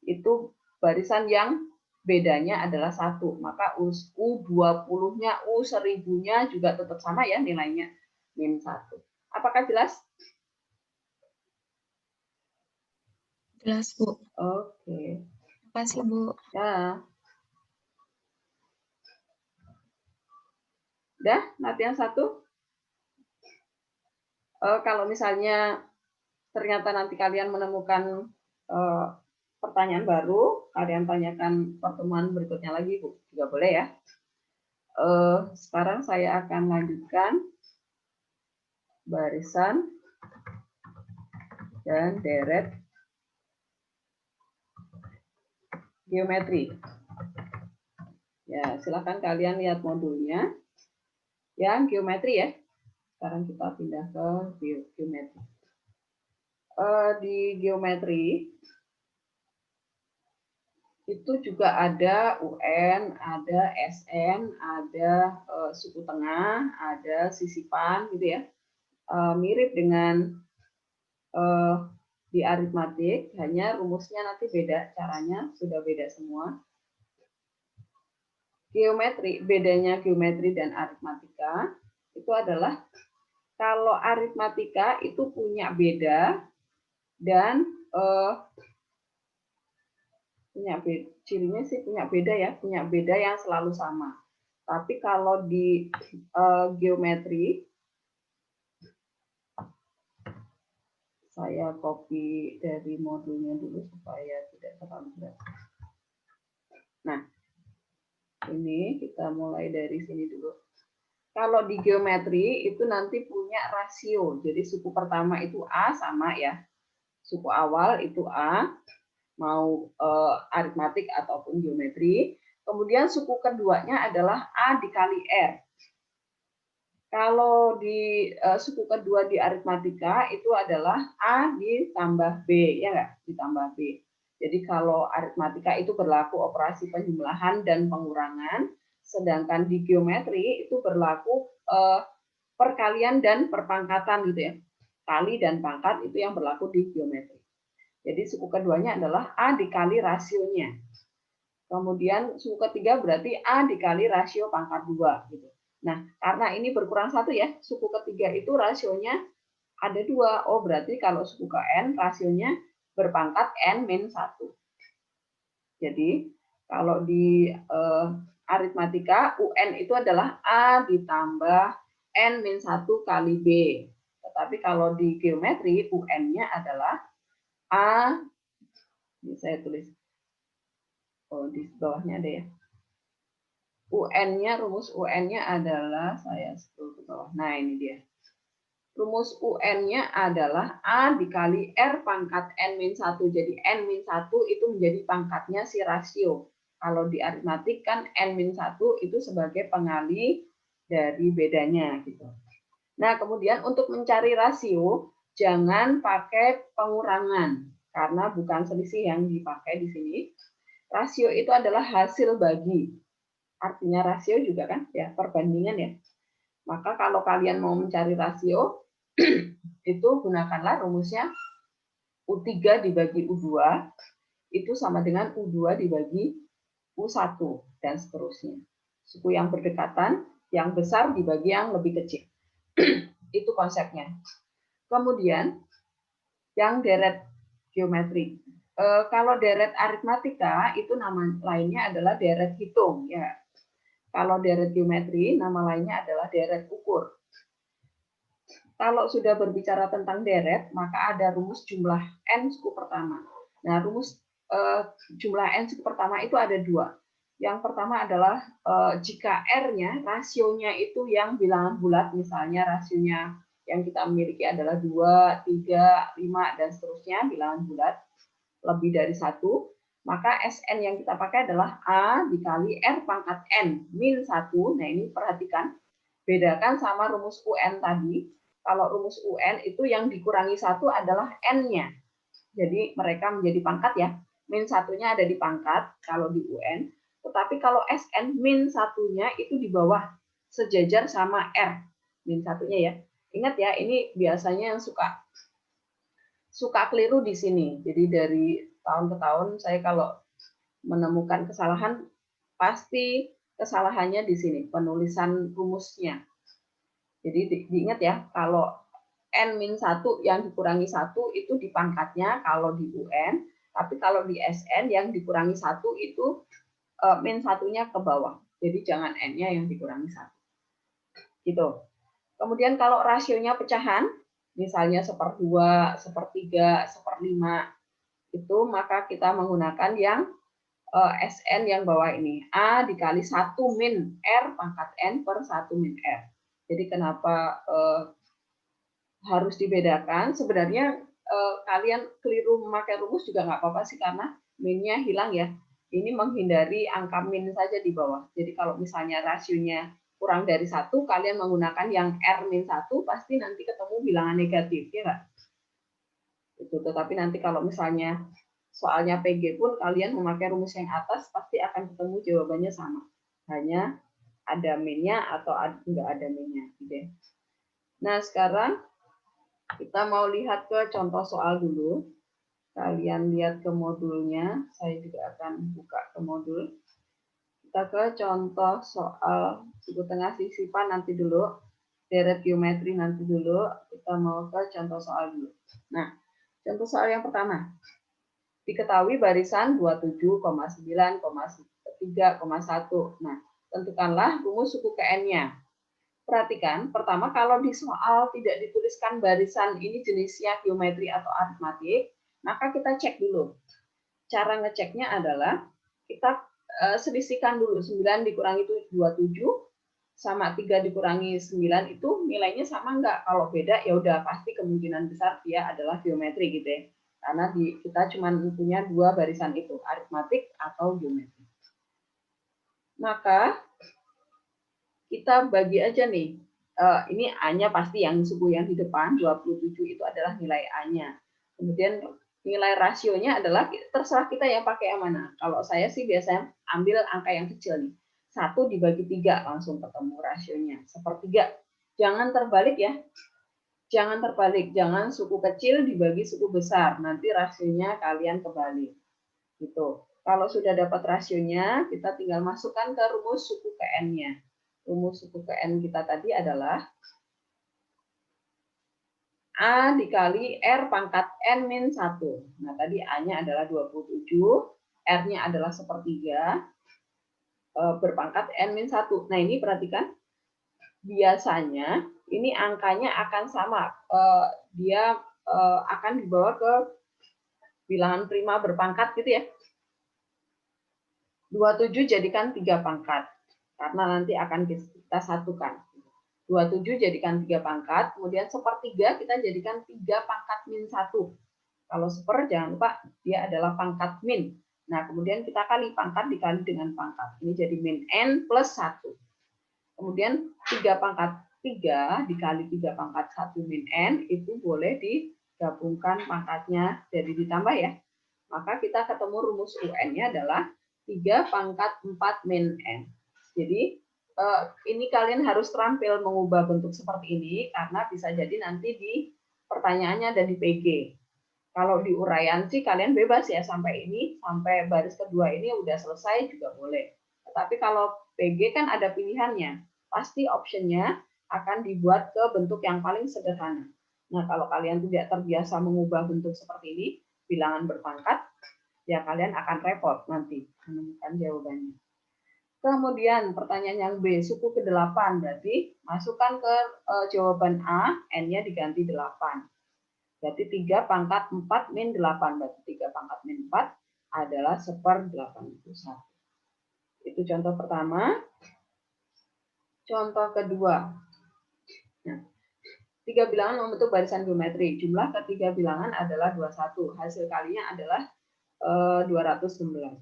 itu barisan yang bedanya adalah 1. Maka U20-nya, U1000-nya juga tetap sama ya nilainya, min 1. Apakah jelas? Jelas, Bu. Oke. Terima kasih, Bu. Ya. Udah, latihan 1. Kalau misalnya ternyata nanti kalian menemukan pertanyaan baru, kalian tanyakan pertemuan berikutnya lagi, Bu. Juga boleh ya. Sekarang saya akan lanjutkan barisan dan deret geometri. Ya, silakan kalian lihat modulnya. Yang geometri ya. Sekarang kita pindah ke geometri. Di geometri itu juga ada UN, ada SN, ada suku tengah, ada sisipan gitu ya. Mirip dengan di aritmatik, hanya rumusnya nanti beda, caranya sudah beda semua. Geometri, bedanya geometri dan aritmatika itu adalah kalau aritmatika itu punya beda dan cirinya sih punya beda ya, punya beda yang selalu sama. Tapi kalau di geometri, saya copy dari modulnya dulu supaya tidak terlalu berat. Nah, ini kita mulai dari sini dulu. Kalau di geometri itu nanti punya rasio. Jadi suku pertama itu A sama ya. Suku awal itu A, mau aritmatik ataupun geometri. Kemudian suku keduanya adalah A dikali R. Kalau di suku kedua di aritmatika itu adalah A ditambah B, ya nggak? Ditambah B. Jadi kalau aritmatika itu berlaku operasi penjumlahan dan pengurangan, sedangkan di geometri itu berlaku perkalian dan perpangkatan gitu ya. Kali dan pangkat itu yang berlaku di geometri. Jadi suku keduanya adalah A dikali rasionya. Kemudian suku ketiga berarti A dikali rasio pangkat 2. Gitu. Nah, karena ini berkurang 1 ya, suku ketiga itu rasionya ada 2. Oh, berarti kalau suku ke N rasionya berpangkat N-1. Jadi, kalau di aritmatika, UN itu adalah A ditambah N-1 kali B. Tetapi kalau di geometri, UN-nya adalah A, ini saya tulis, oh di bawahnya ada ya. UN-nya, rumus UN-nya adalah, saya scroll ke bawah. Nah, ini dia. Rumus UN-nya adalah A dikali R pangkat N-1. Jadi N-1 itu menjadi pangkatnya si rasio. Kalau di aritmatik kan N-1 itu sebagai pengali dari bedanya. Gitu. Nah, kemudian untuk mencari rasio, jangan pakai pengurangan. Karena bukan selisih yang dipakai di sini. Rasio itu adalah hasil bagi. Artinya rasio juga kan, ya perbandingan ya. Maka kalau kalian mau mencari rasio, itu gunakanlah rumusnya U3 dibagi U2, itu sama dengan U2 dibagi U1, dan seterusnya. Suku yang berdekatan, yang besar dibagi yang lebih kecil. Itu konsepnya. Kemudian, yang deret geometri. Kalau deret aritmatika, itu nama lainnya adalah deret hitung. Ya. Kalau deret geometri, nama lainnya adalah deret ukur. Kalau sudah berbicara tentang deret, maka ada rumus jumlah n suku pertama. Nah, rumus jumlah n suku pertama itu ada 2. Yang pertama adalah jika R-nya, rasionya itu yang bilangan bulat, misalnya rasionya yang kita miliki adalah 2, 3, 5, dan seterusnya, bilangan bulat, lebih dari 1, maka Sn yang kita pakai adalah A dikali R pangkat N min 1. Nah, ini perhatikan, bedakan sama rumus UN tadi. Kalau rumus UN itu yang dikurangi 1 adalah N-nya. Jadi mereka menjadi pangkat ya. Min 1-nya ada di pangkat kalau di UN. Tetapi kalau Sn min 1-nya itu di bawah sejajar sama R. Min 1-nya ya. Ingat ya, ini biasanya yang suka keliru di sini. Jadi dari tahun ke tahun saya kalau menemukan kesalahan, pasti kesalahannya di sini, penulisan rumusnya. Jadi diingat ya, kalau N-1 yang dikurangi 1 itu di pangkatnya kalau di UN, tapi kalau di Sn yang dikurangi 1 itu min 1-nya ke bawah. Jadi jangan N-nya yang dikurangi 1. Gitu. Kemudian kalau rasionya pecahan, misalnya 1/2, 1/3, 1/5, itu maka kita menggunakan yang Sn yang bawah ini. A dikali 1 min R pangkat N per 1 min R. Jadi kenapa harus dibedakan? Sebenarnya kalian keliru memakai rumus juga nggak apa-apa sih, karena min-nya hilang ya. Ini menghindari angka min saja di bawah. Jadi kalau misalnya rasionya kurang dari 1, kalian menggunakan yang R-1, pasti nanti ketemu bilangan negatif, ya nggak? Itu. Tetapi nanti kalau misalnya soalnya PG pun kalian memakai rumus yang atas, pasti akan ketemu jawabannya sama. Hanya ada min-nya atau nggak ada min-nya. Gitu. Nah, sekarang kita mau lihat ke contoh soal dulu. Kalian lihat ke modulnya. Saya juga akan buka ke modul. Kita ke contoh soal suku tengah sisipan nanti dulu. Deret geometri nanti dulu. Kita mau ke contoh soal dulu. Nah, contoh soal yang pertama. Diketahui barisan 27,9,3,1. Nah, tentukanlah rumus suku ke N-nya. Perhatikan, pertama kalau di soal tidak dituliskan barisan ini jenisnya geometri atau aritmatik, maka kita cek dulu. Cara ngeceknya adalah kita selisihkan dulu 9 dikurangi 27 sama 3 dikurangi 9 itu nilainya sama enggak? Kalau beda ya udah pasti kemungkinan besar dia adalah geometri gitu ya. Karena kita cuma punya 2 barisan itu, aritmatik atau geometri. Maka kita bagi aja nih, ini A-nya pasti yang suku yang di depan, 27 itu adalah nilai A-nya. Kemudian nilai rasionya adalah, terserah kita yang pakai yang mana. Kalau saya sih biasanya ambil angka yang kecil nih. 1 dibagi 3 langsung ketemu rasionya, 1/3. Jangan terbalik ya. Jangan terbalik, jangan suku kecil dibagi suku besar, nanti rasionya kalian kebalik. Gitu. Kalau sudah dapat rasionya, kita tinggal masukkan ke rumus suku ke N-nya. Rumus suku ke N kita tadi adalah A dikali R pangkat N min 1. Nah, tadi A-nya adalah 27, R-nya adalah 1/3, berpangkat N min 1. Nah, ini perhatikan, biasanya ini angkanya akan sama. Dia akan dibawa ke bilangan prima berpangkat gitu ya. 27 jadikan 3 pangkat, karena nanti akan kita satukan. 27 jadikan 3 pangkat, kemudian 1/3 kita jadikan 3 pangkat min 1. Kalau 1/, jangan lupa dia adalah pangkat min. Nah, kemudian kita kali pangkat dikali dengan pangkat. Ini jadi min N plus 1. Kemudian 3 pangkat 3 dikali 3 pangkat 1 min N, itu boleh digabungkan pangkatnya, jadi ditambah ya. Maka kita ketemu rumus UN-nya adalah 3 pangkat 4 min N. Jadi ini kalian harus terampil mengubah bentuk seperti ini, karena bisa jadi nanti di pertanyaannya ada di PG. Kalau di uraian sih kalian bebas ya, sampai ini, sampai baris kedua ini udah selesai juga boleh. Tetapi kalau PG kan ada pilihannya, pasti optionnya akan dibuat ke bentuk yang paling sederhana. Nah, kalau kalian tidak terbiasa mengubah bentuk seperti ini, bilangan berpangkat, ya kalian akan repot nanti menemukan jawabannya. Kemudian pertanyaan yang B, suku ke-8, berarti masukkan ke jawaban A, N-nya diganti 8. Berarti 3 pangkat 4 min 8, berarti 3 pangkat min 4 adalah 1/81. Itu contoh pertama. Contoh kedua. Nah, 3 bilangan membentuk barisan geometri. Jumlah ketiga bilangan adalah 21. Hasil kalinya adalah 216.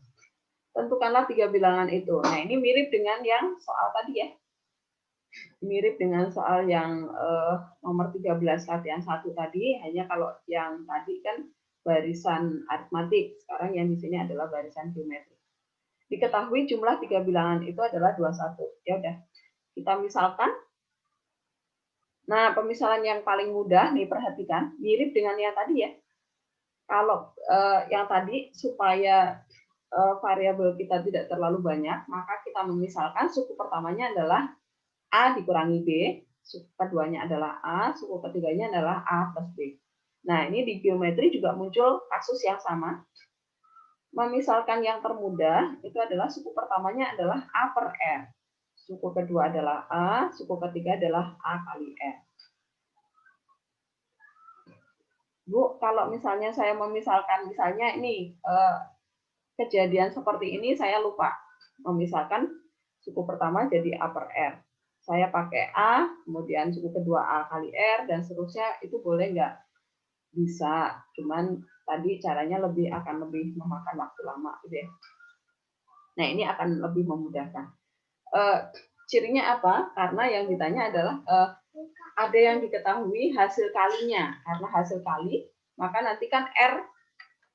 Tentukanlah 3 bilangan itu. Nah, ini mirip dengan yang soal tadi ya. Mirip dengan soal yang nomor 13 latihan 1 tadi, hanya kalau yang tadi kan barisan aritmatik, sekarang yang di sini adalah barisan geometri. Diketahui jumlah 3 bilangan itu adalah 21. Ya udah, kita misalkan. Nah, pemisalan yang paling mudah nih, perhatikan, mirip dengan yang tadi ya. Kalau yang tadi supaya variabel kita tidak terlalu banyak, maka kita memisalkan suku pertamanya adalah A dikurangi B, suku keduanya adalah A, suku ketiganya adalah A plus B. Nah, ini di geometri juga muncul kasus yang sama. Memisalkan yang termudah, itu adalah suku pertamanya adalah A per R. Suku kedua adalah A, suku ketiga adalah A kali R. Bu, kalau misalnya saya memisalkan, misalnya ini, kejadian seperti ini saya lupa memisalkan suku pertama jadi A per R. Saya pakai A, kemudian suku kedua A kali R, dan seterusnya, itu boleh nggak? Bisa, cuman tadi caranya akan lebih memakan waktu lama gitu ya. Nah, ini akan lebih memudahkan. Cirinya apa? Karena yang ditanya adalah ada yang diketahui hasil kalinya. Karena hasil kali, maka nanti kan R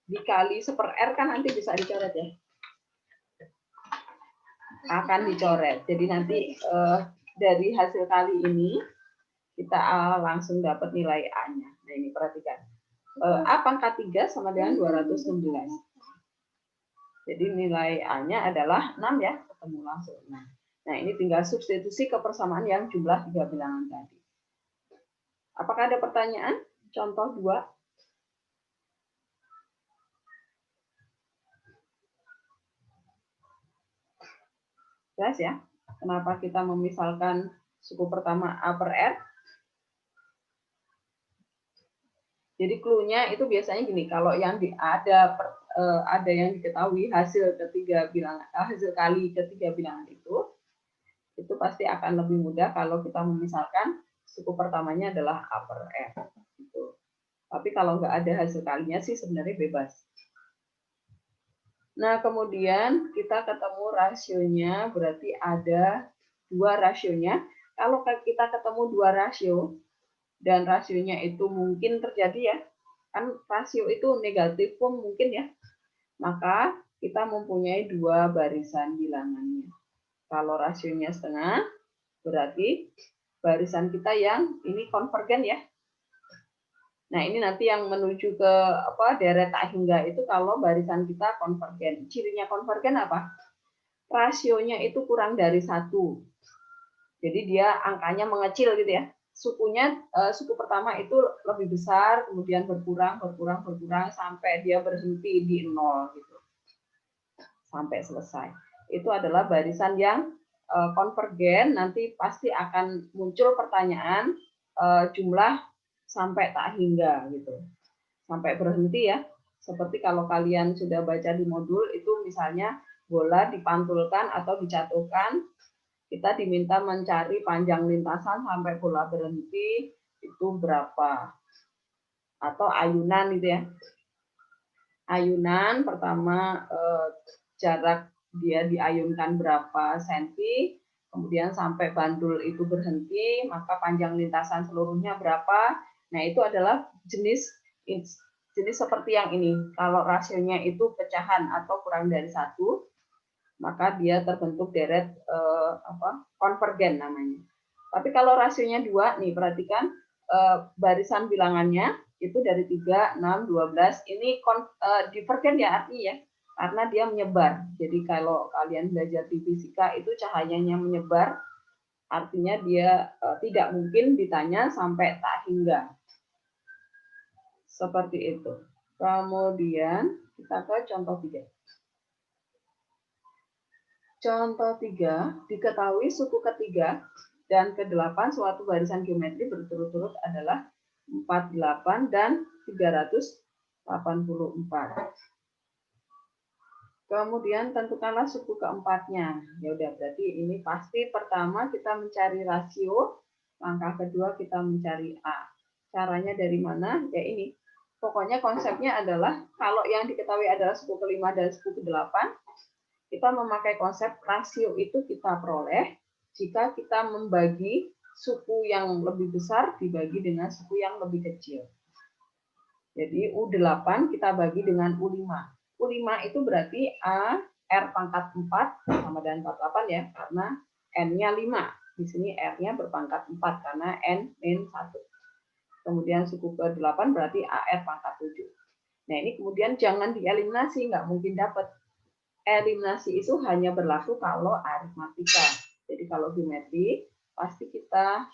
dikali 1/R kan nanti bisa dicoret ya. Akan dicoret. Jadi nanti dari hasil kali ini kita langsung dapat nilai A-nya. Nah, ini perhatikan. A pangkat 3 sama dengan 216. Jadi nilai A-nya adalah 6 ya, ketemu langsung. Nah, ini tinggal substitusi ke persamaan yang jumlah 3 bilangan tadi. Apakah ada pertanyaan? Contoh 2. Jelas ya? Kenapa kita memisalkan suku pertama A per R? Jadi clue-nya itu biasanya gini, kalau yang ada yang diketahui hasil ketiga bilangan, hasil kali ketiga bilangan itu pasti akan lebih mudah kalau kita memisalkan suku pertamanya adalah A per R. Gitu. Tapi kalau nggak ada hasil kalinya sih sebenarnya bebas. Nah, kemudian kita ketemu rasionya, berarti ada 2 rasionya. Kalau kita ketemu 2 rasio, dan rasionya itu mungkin terjadi ya, kan rasio itu negatif pun mungkin ya, maka kita mempunyai 2 barisan bilangannya. Kalau rasionya setengah, berarti barisan kita yang ini konvergen ya. Nah, ini nanti yang menuju ke deret tak hingga itu kalau barisan kita konvergen. Cirinya konvergen apa? Rasionya itu kurang dari 1. Jadi dia angkanya mengecil gitu ya. Suku pertama itu lebih besar, kemudian berkurang sampai dia berhenti di 0 gitu. Sampai selesai. Itu adalah barisan yang konvergen. Nanti pasti akan muncul pertanyaan jumlah sampai tak hingga gitu. Sampai berhenti ya. Seperti kalau kalian sudah baca di modul itu misalnya bola dipantulkan atau dijatuhkan, kita diminta mencari panjang lintasan sampai bola berhenti itu berapa. Atau ayunan gitu ya. Ayunan pertama jarak dia diayunkan berapa senti, kemudian sampai bandul itu berhenti, maka panjang lintasan seluruhnya berapa. Nah, itu adalah jenis seperti yang ini. Kalau rasionya itu pecahan atau kurang dari 1, maka dia terbentuk deret konvergen namanya. Tapi kalau rasionya 2, nih perhatikan barisan bilangannya itu dari 3, 6, 12. Ini divergen ya artinya ya, karena dia menyebar. Jadi kalau kalian belajar di fisika itu cahayanya menyebar, artinya dia tidak mungkin ditanya sampai tak hingga. Seperti itu. Kemudian kita ke contoh 3. Contoh 3, diketahui suku ketiga dan ke-8 suatu barisan geometri berturut-turut adalah 48 dan 384. Kemudian tentukanlah suku keempatnya. Ya udah, berarti ini pasti pertama kita mencari rasio, langkah kedua kita mencari A. Caranya dari mana? Ya ini. Pokoknya konsepnya adalah kalau yang diketahui adalah suku ke-5 dan suku ke-8, kita memakai konsep rasio itu kita peroleh jika kita membagi suku yang lebih besar dibagi dengan suku yang lebih kecil. Jadi U8 kita bagi dengan U5. U5 itu berarti A R pangkat 4 sama dengan 48 ya, karena N-nya 5. Di sini R-nya berpangkat 4 karena N-1. Kemudian suku ke-8 berarti AR pangkat 7. Nah, ini kemudian jangan dieliminasi, nggak mungkin dapat. Eliminasi itu hanya berlaku kalau aritmatika. Jadi kalau geometri, pasti kita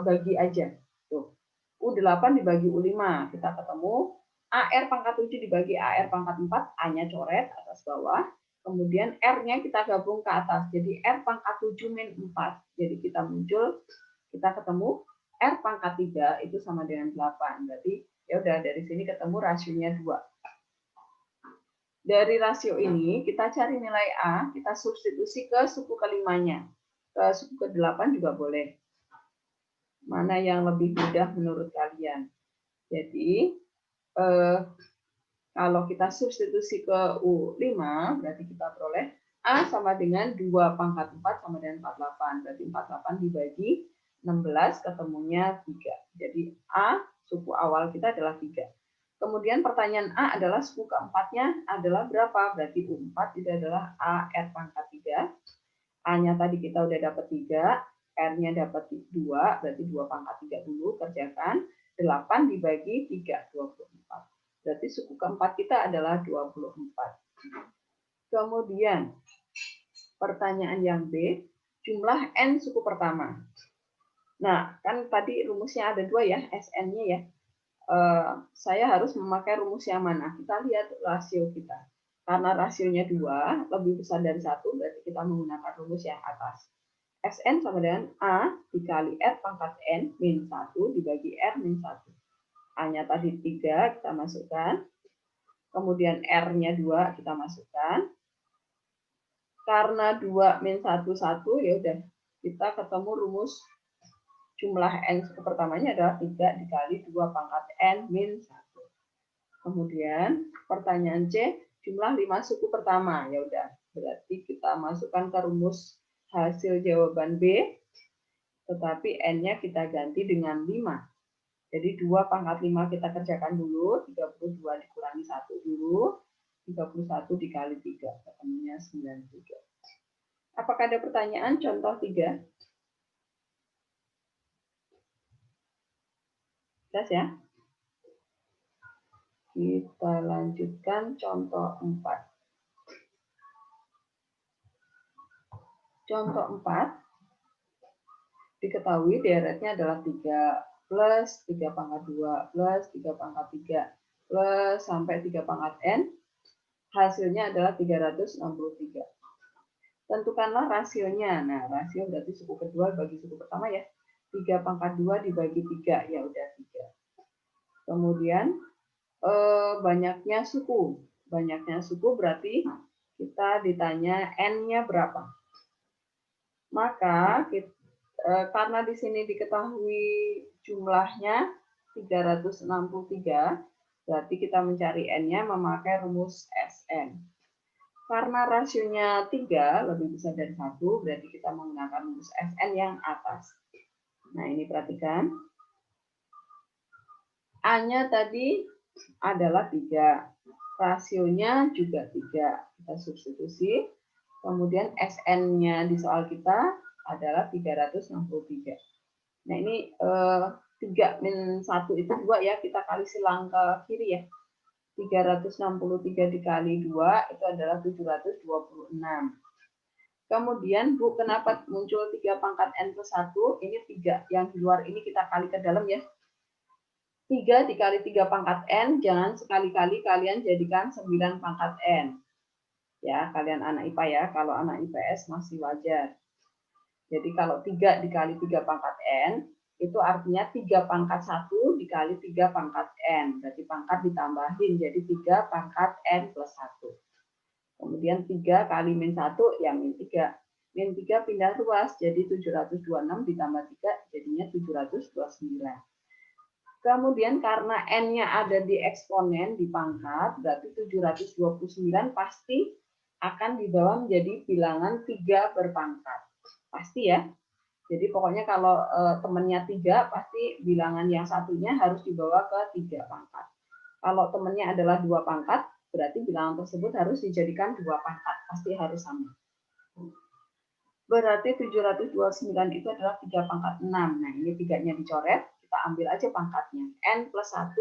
bagi aja. Tuh. U8 dibagi U5, kita ketemu. AR pangkat 7 dibagi AR pangkat 4, A-nya coret atas bawah. Kemudian R-nya kita gabung ke atas. Jadi R pangkat 7 min 4. Jadi kita ketemu R pangkat 3 itu sama dengan 8. Berarti ya udah dari sini ketemu rasionya 2. Dari rasio ini kita cari nilai A, kita substitusi ke suku ke-5-nya. Ke suku ke-8 juga boleh. Mana yang lebih mudah menurut kalian? Jadi kalau kita substitusi ke U5 berarti kita peroleh A sama dengan 2 pangkat 4 sama dengan 48. Berarti 48 dibagi 16 ketemunya 3. Jadi A suku awal kita adalah 3. Kemudian pertanyaan A adalah suku keempatnya adalah berapa? Berarti U4 itu adalah AR pangkat 3. A-nya tadi kita udah dapat 3, R-nya dapat 2, berarti 2 pangkat 3 dulu, kerjakan. 8 dibagi 3, 24. Berarti suku keempat kita adalah 24. Kemudian pertanyaan yang B, jumlah N suku pertama. Nah, kan tadi rumusnya ada 2 ya, SN-nya ya. Saya harus memakai rumus yang mana? Kita lihat rasio kita. Karena rasionya 2, lebih besar dari 1, berarti kita menggunakan rumus yang atas. SN sama dengan A dikali R pangkat N min 1 dibagi R min 1. A-nya tadi 3, kita masukkan. Kemudian R-nya 2, kita masukkan. Karena 2 min 1, 1, ya udah. Kita ketemu rumus jumlah N suku pertamanya adalah 3 dikali 2 pangkat N min 1. Kemudian pertanyaan C, jumlah 5 suku pertama. Ya udah, berarti kita masukkan ke rumus hasil jawaban B, tetapi N-nya kita ganti dengan 5. Jadi 2 pangkat 5 kita kerjakan dulu, 32 dikurangi 1 dulu, 31 dikali 3, ketemunya 93. Apakah ada pertanyaan contoh 3? Jelas ya? Kita lanjutkan contoh 4. Contoh 4, diketahui deretnya adalah 3 plus 3 pangkat 2 plus 3 pangkat 3 plus sampai 3 pangkat n. Hasilnya adalah 363. Tentukanlah rasionya. Nah, rasio berarti suku kedua bagi suku pertama ya. 3 pangkat 2 dibagi 3. Ya udah 3. Kemudian banyaknya suku. Banyaknya suku berarti kita ditanya n-nya berapa. Maka karena di sini diketahui jumlahnya 363, berarti kita mencari n-nya memakai rumus Sn. Karena rasionya 3 lebih besar dari 1, berarti kita menggunakan rumus Sn yang atas. Nah, ini perhatikan. A-nya tadi adalah 3. Rasionya juga 3. Kita substitusi. Kemudian Sn-nya di soal kita adalah 363. Nah, ini 3 min 1 itu 2 ya. Kita kali silang ke kiri ya. 363 dikali 2 itu adalah 726. Kemudian, Bu, kenapa muncul 3 pangkat n plus 1? Ini 3 yang di luar ini kita kali ke dalam ya. 3 dikali 3 pangkat n, jangan sekali-kali kalian jadikan 9 pangkat n. Ya, kalian anak IPA ya, kalau anak IPS masih wajar. Jadi kalau 3 dikali 3 pangkat n, itu artinya 3 pangkat 1 dikali 3 pangkat n. Berarti pangkat ditambahin, jadi 3 pangkat n plus 1. Kemudian 3 kali min 1, ya min 3. Min 3 pindah ruas, jadi 726 ditambah 3, jadinya 729. Kemudian karena n-nya ada di eksponen, di pangkat, berarti 729 pasti akan dibawa menjadi bilangan 3 berpangkat. Pasti ya. Jadi pokoknya kalau temennya 3, pasti bilangan yang satunya harus dibawa ke 3 pangkat. Kalau temennya adalah 2 pangkat, berarti bilangan tersebut harus dijadikan 2 pangkat. Pasti harus sama. Berarti 729 itu adalah 3 pangkat 6. Nah, ini 3-nya dicoret. Kita ambil aja pangkatnya. N plus 1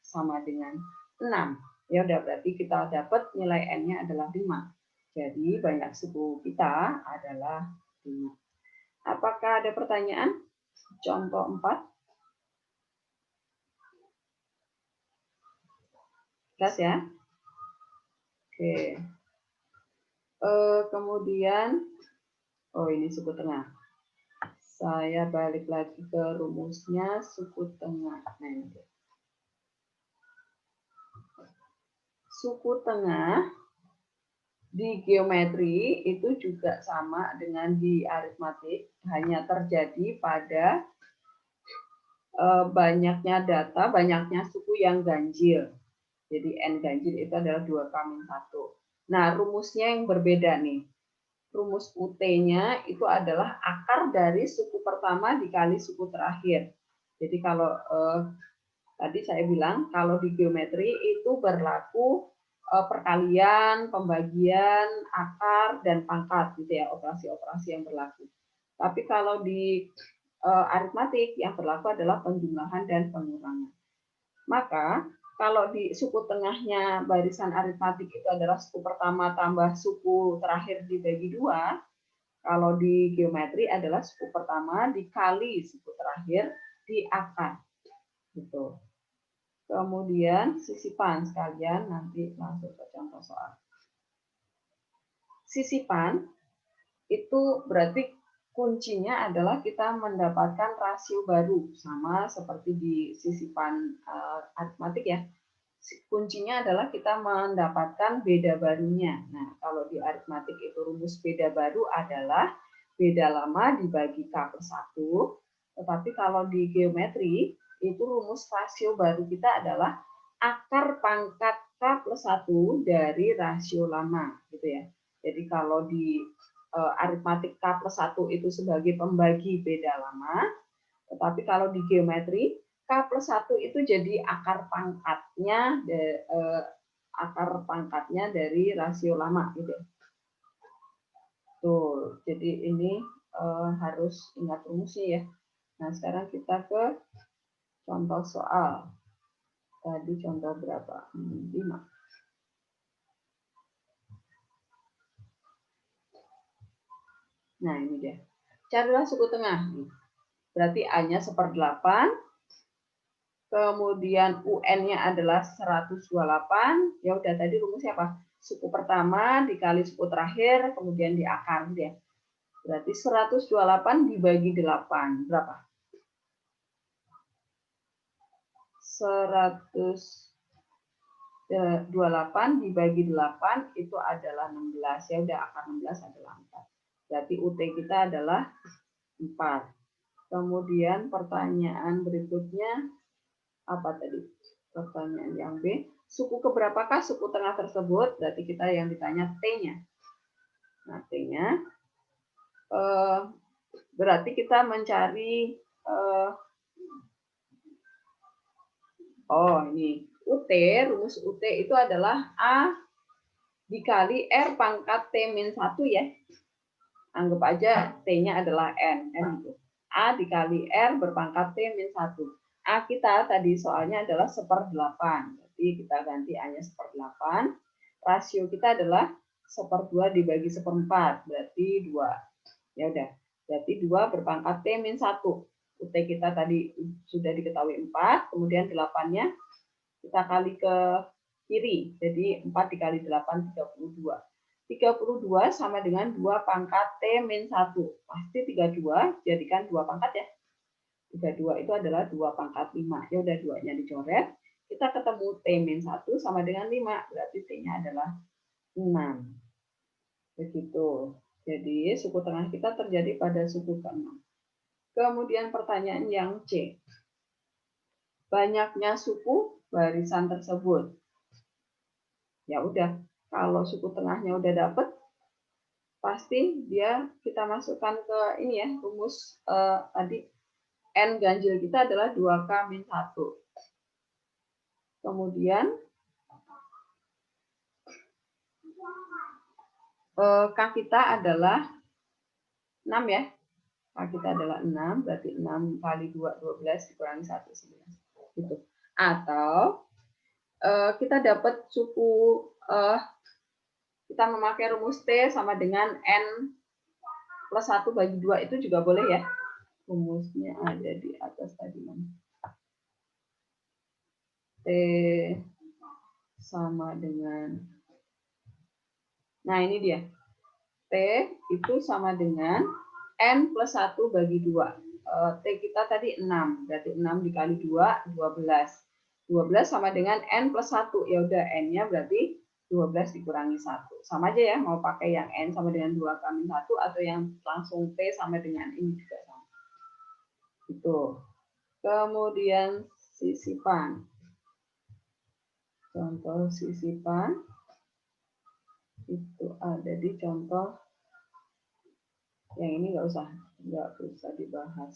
sama dengan 6. Ya udah, berarti kita dapat nilai N-nya adalah 5. Jadi banyak suku kita adalah 5. Apakah ada pertanyaan? Contoh 4. Jelas ya? Oke. Kemudian, ini suku tengah. Saya balik lagi ke rumusnya suku tengah. Nah, ini. Suku tengah di geometri itu juga sama dengan di aritmatik, hanya terjadi pada banyaknya data, banyaknya suku yang ganjil. Jadi N ganjil itu adalah 2K-1. Nah, rumusnya yang berbeda nih. Rumus UT-nya itu adalah akar dari suku pertama dikali suku terakhir. Jadi kalau tadi saya bilang kalau di geometri itu berlaku perkalian, pembagian, akar, dan pangkat gitu ya, operasi-operasi yang berlaku. Tapi kalau di aritmatik yang berlaku adalah penjumlahan dan pengurangan. Maka kalau di suku tengahnya barisan aritmatik itu adalah suku pertama tambah suku terakhir dibagi 2. Kalau di geometri adalah suku pertama dikali suku terakhir di akar. Gitu. Kemudian sisipan sekalian nanti langsung ke contoh soal. Sisipan itu berarti kuncinya adalah kita mendapatkan rasio baru, sama seperti di sisipan aritmatik ya. Kuncinya adalah kita mendapatkan beda barunya. Nah, kalau di aritmatik itu rumus beda baru adalah beda lama dibagi K per 1. Tetapi kalau di geometri, itu rumus rasio baru kita adalah akar pangkat K plus 1 dari rasio lama. Gitu ya. Jadi kalau di aritmatik K plus 1 itu sebagai pembagi beda lama, tetapi kalau di geometri K plus 1 itu jadi akar pangkatnya dari rasio lama gitu. Tuh, jadi ini harus ingat rumusnya ya. Nah, sekarang kita ke contoh soal. Tadi contoh berapa? 5. Nah, ini dia. Carilah suku tengah. Berarti A-nya 1/8. Kemudian UN-nya adalah 128. Ya udah, tadi rumusnya apa? Suku pertama dikali suku terakhir, kemudian di akar dia. Berarti 128 dibagi 8. Berapa? 128 dibagi 8 itu adalah 16. Ya udah, akar 16 adalah 4. Berarti UT kita adalah 4. Kemudian pertanyaan berikutnya apa tadi? Pertanyaan yang B. Suku keberapakah suku tengah tersebut? Berarti kita yang ditanya T-nya. Nah, T-nya berarti kita mencari ini UT, rumus UT itu adalah A dikali R pangkat T-1 ya. Anggap aja T-nya adalah N itu. A dikali R berpangkat T-1. A kita tadi soalnya adalah 1/8. Jadi kita ganti A-nya 1/8. Rasio kita adalah 1/2 dibagi 1/4. Berarti 2. Ya udah. Berarti 2 berpangkat T-1. UT kita tadi sudah diketahui 4. Kemudian 8-nya kita kali ke kiri. Jadi 4 dikali 8, 32. 32 sama dengan 2 pangkat T-1. Pasti 32 jadikan 2 pangkat ya. 32 itu adalah 2 pangkat 5. Ya udah, 2-nya dicoret. Kita ketemu T-1 sama dengan 5. Berarti T-nya adalah 6. Begitu. Jadi suku tengah kita terjadi pada suku ke-6. Kemudian pertanyaan yang C. Banyaknya suku barisan tersebut. Ya udah, kalau suku tengahnya udah dapet, pasti dia kita masukkan ke ini ya, rumus tadi N ganjil kita adalah 2K-1. Kemudian K kita adalah 6 ya. K kita adalah 6, berarti 6 kali 2, 12 dikurangi 1, 11. Gitu. Atau kita dapat suku, kita memakai rumus T sama dengan N plus 1 bagi 2 itu juga boleh ya. Rumusnya ada di atas tadi. T sama dengan, nah ini dia. T itu sama dengan N plus 1 bagi 2. T kita tadi 6. Berarti 6 dikali 2, 12. 12 sama dengan N plus 1. Ya udah, N-nya berarti 12 dikurangi 1. Sama aja ya, mau pakai yang N sama dengan 2K-1 atau yang langsung T sama dengan ini juga sama. Itu. Kemudian sisipan. Contoh sisipan itu ada di contoh yang ini nggak usah dibahas.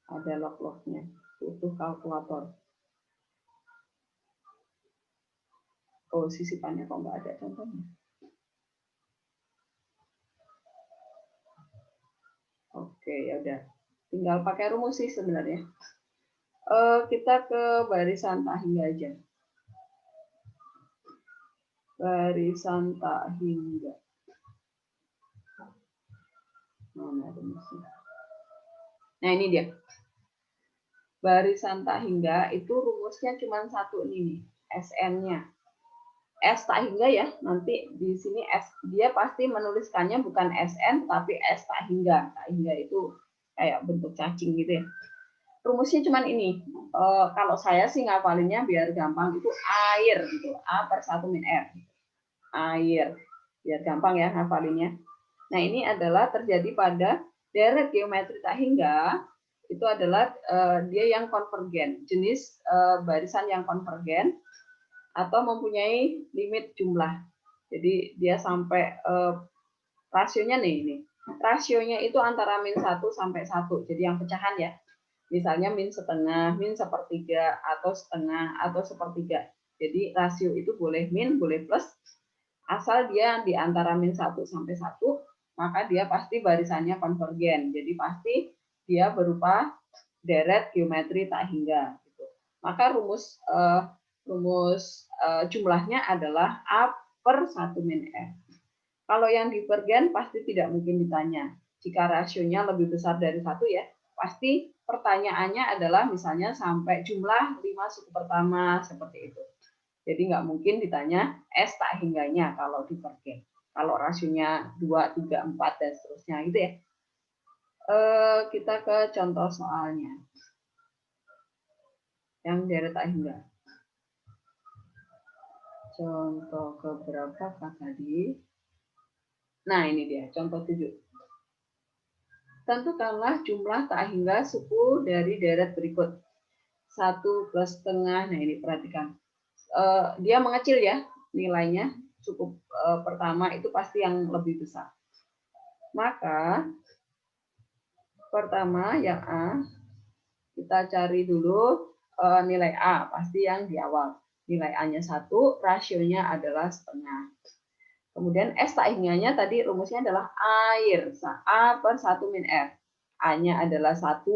Ada log-lognya, butuh kalkulator. Oh, sisipannya kok nggak ada contohnya. Oke, ya udah. Tinggal pakai rumus sih sebenarnya. Kita ke barisan tak hingga aja. Barisan tak hingga. Mana rumusnya? Nah, ini dia. Barisan tak hingga itu rumusnya cuma satu nih, SN-nya. S tak hingga ya, nanti di sini S, dia pasti menuliskannya bukan SN tapi S tak hingga. Tak hingga itu kayak bentuk cacing gitu ya. Rumusnya cuma ini. Kalau saya sih ngapalinnya biar gampang itu air gitu. A per 1 min R. Air. Biar gampang ya ngapalinnya. Nah, ini adalah terjadi pada deret geometri tak hingga. Itu adalah dia yang konvergen. Jenis barisan yang konvergen atau mempunyai limit jumlah. Jadi dia sampai rasionya nih ini. Rasionya itu antara min 1 sampai 1. Jadi yang pecahan ya. Misalnya min setengah, min sepertiga, atau setengah, atau sepertiga. Jadi rasio itu boleh min, boleh plus. Asal dia di antara min 1 sampai 1, maka dia pasti barisannya konvergen. Jadi pasti dia berupa deret geometri tak hingga. Maka rumus jumlahnya adalah A per 1 min R. Kalau yang divergen pasti tidak mungkin ditanya. Jika rasionya lebih besar dari 1 ya, pasti pertanyaannya adalah misalnya sampai jumlah 5 suku pertama, seperti itu. Jadi nggak mungkin ditanya S tak hingganya kalau divergen. Kalau rasionya 2, 3, 4, dan seterusnya gitu ya. Kita ke contoh soalnya. Yang deret tak hingga. Contoh keberapa Kak tadi? Nah, ini dia, contoh 7. Tentukanlah jumlah tak hingga suku dari deret berikut. 1 plus setengah, nah ini perhatikan. Dia mengecil ya, nilainya. Suku pertama itu pasti yang lebih besar. Maka, pertama yang A, kita cari dulu nilai A, pasti yang di awal. Nilai A-nya 1, rasionya adalah setengah. Kemudian S tak hingganya tadi rumusnya adalah air. A per 1 min R. A-nya adalah 1